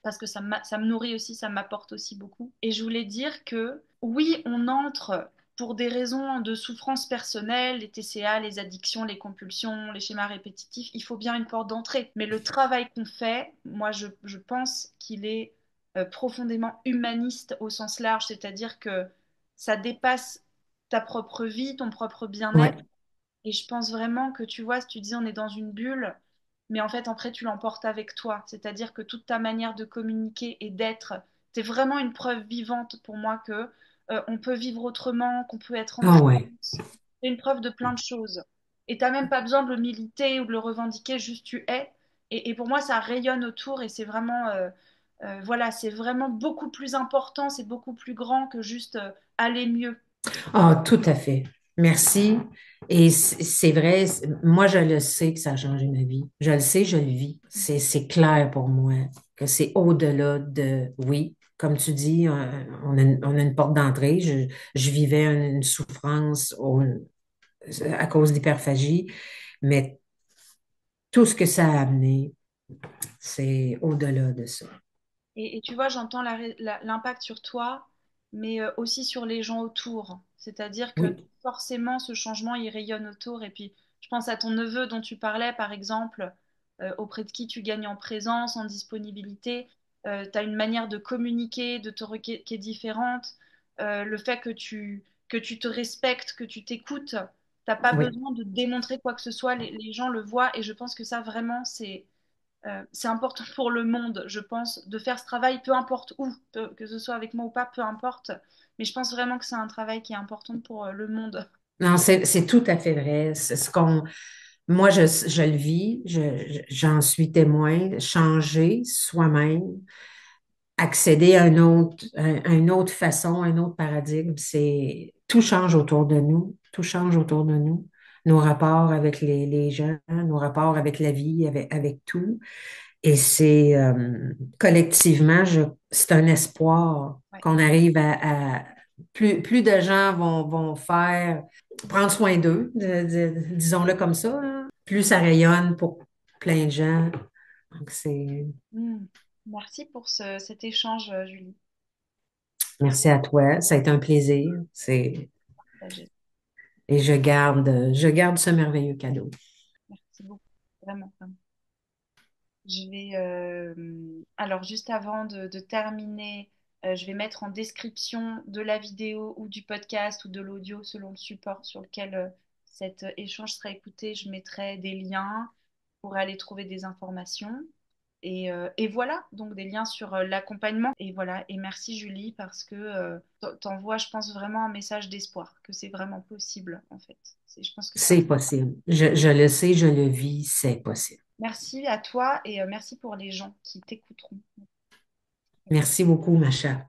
parce que ça me nourrit aussi, ça m'apporte aussi beaucoup. Et je voulais dire que oui, on entre pour des raisons de souffrance personnelle, les TCA, les addictions, les compulsions, les schémas répétitifs, il faut bien une porte d'entrée. Mais le travail qu'on fait, moi, je pense qu'il est profondément humaniste au sens large, c'est-à-dire que ça dépasse ta propre vie, ton propre bien-être. ouais, Et je pense vraiment que, tu vois, si tu dis on est dans une bulle, mais en fait, après, tu l'emportes avec toi. C'est-à-dire que toute ta manière de communiquer et d'être, c'est vraiment une preuve vivante pour moi que on peut vivre autrement, qu'on peut être en Ah ouais. présence. C'est une preuve de plein de choses. Et tu n'as même pas besoin de le militer ou de le revendiquer, juste tu es. Et pour moi, ça rayonne autour et c'est vraiment, voilà, c'est vraiment beaucoup plus important, c'est beaucoup plus grand que juste aller mieux. Ah, tout à fait. Merci. Et c'est vrai, moi, je le sais que ça a changé ma vie. Je le sais, je le vis. C'est clair pour moi que c'est au-delà de, oui, comme tu dis, on a une porte d'entrée. Je vivais une souffrance à cause d'hyperphagie, mais tout ce que ça a amené, c'est au-delà de ça. Et tu vois, j'entends l'impact sur toi, mais aussi sur les gens autour. C'est-à-dire que Oui, forcément, ce changement, il rayonne autour. Et puis, je pense à ton neveu dont tu parlais, par exemple, auprès de qui tu gagnes en présence, en disponibilité. Tu as une manière de communiquer, qui est différente. Le fait que tu te respectes, que tu t'écoutes, t'as pas oui. besoin de démontrer quoi que ce soit. Les gens le voient. Et je pense que ça, vraiment, c'est important pour le monde, je pense, de faire ce travail, peu importe où, que ce soit avec moi ou pas, peu importe. Mais je pense vraiment que c'est un travail qui est important pour le monde. Non, c'est tout à fait vrai. C'est ce qu'on, moi, je le vis, j'en suis témoin. Changer soi-même, accéder à à une autre façon, un autre paradigme, c'est tout change autour de nous, tout change autour de nous. Nos rapports avec les gens, nos rapports avec la vie, avec tout. Et c'est collectivement, c'est un espoir Ouais. qu'on arrive plus de gens vont prendre soin d'eux, disons-le comme ça, hein. Plus ça rayonne pour plein de gens. Donc c'est Mm. Merci pour cet échange, Julie. merci à toi, ça a été un plaisir. C'est Partagé. et je garde ce merveilleux cadeau. Merci beaucoup, vraiment, vraiment. Je vais, alors, juste avant de terminer, je vais mettre en description de la vidéo ou du podcast ou de l'audio, selon le support sur lequel cet échange sera écouté, je mettrai des liens pour aller trouver des informations. Et voilà, donc des liens sur l'accompagnement. Et voilà, et merci Julie, parce que t'envoies, je pense, vraiment un message d'espoir, que c'est vraiment possible, en fait. Je pense que ça. C'est possible. Je le sais, je le vis, c'est possible. Merci à toi et merci pour les gens qui t'écouteront. Merci beaucoup, Macha.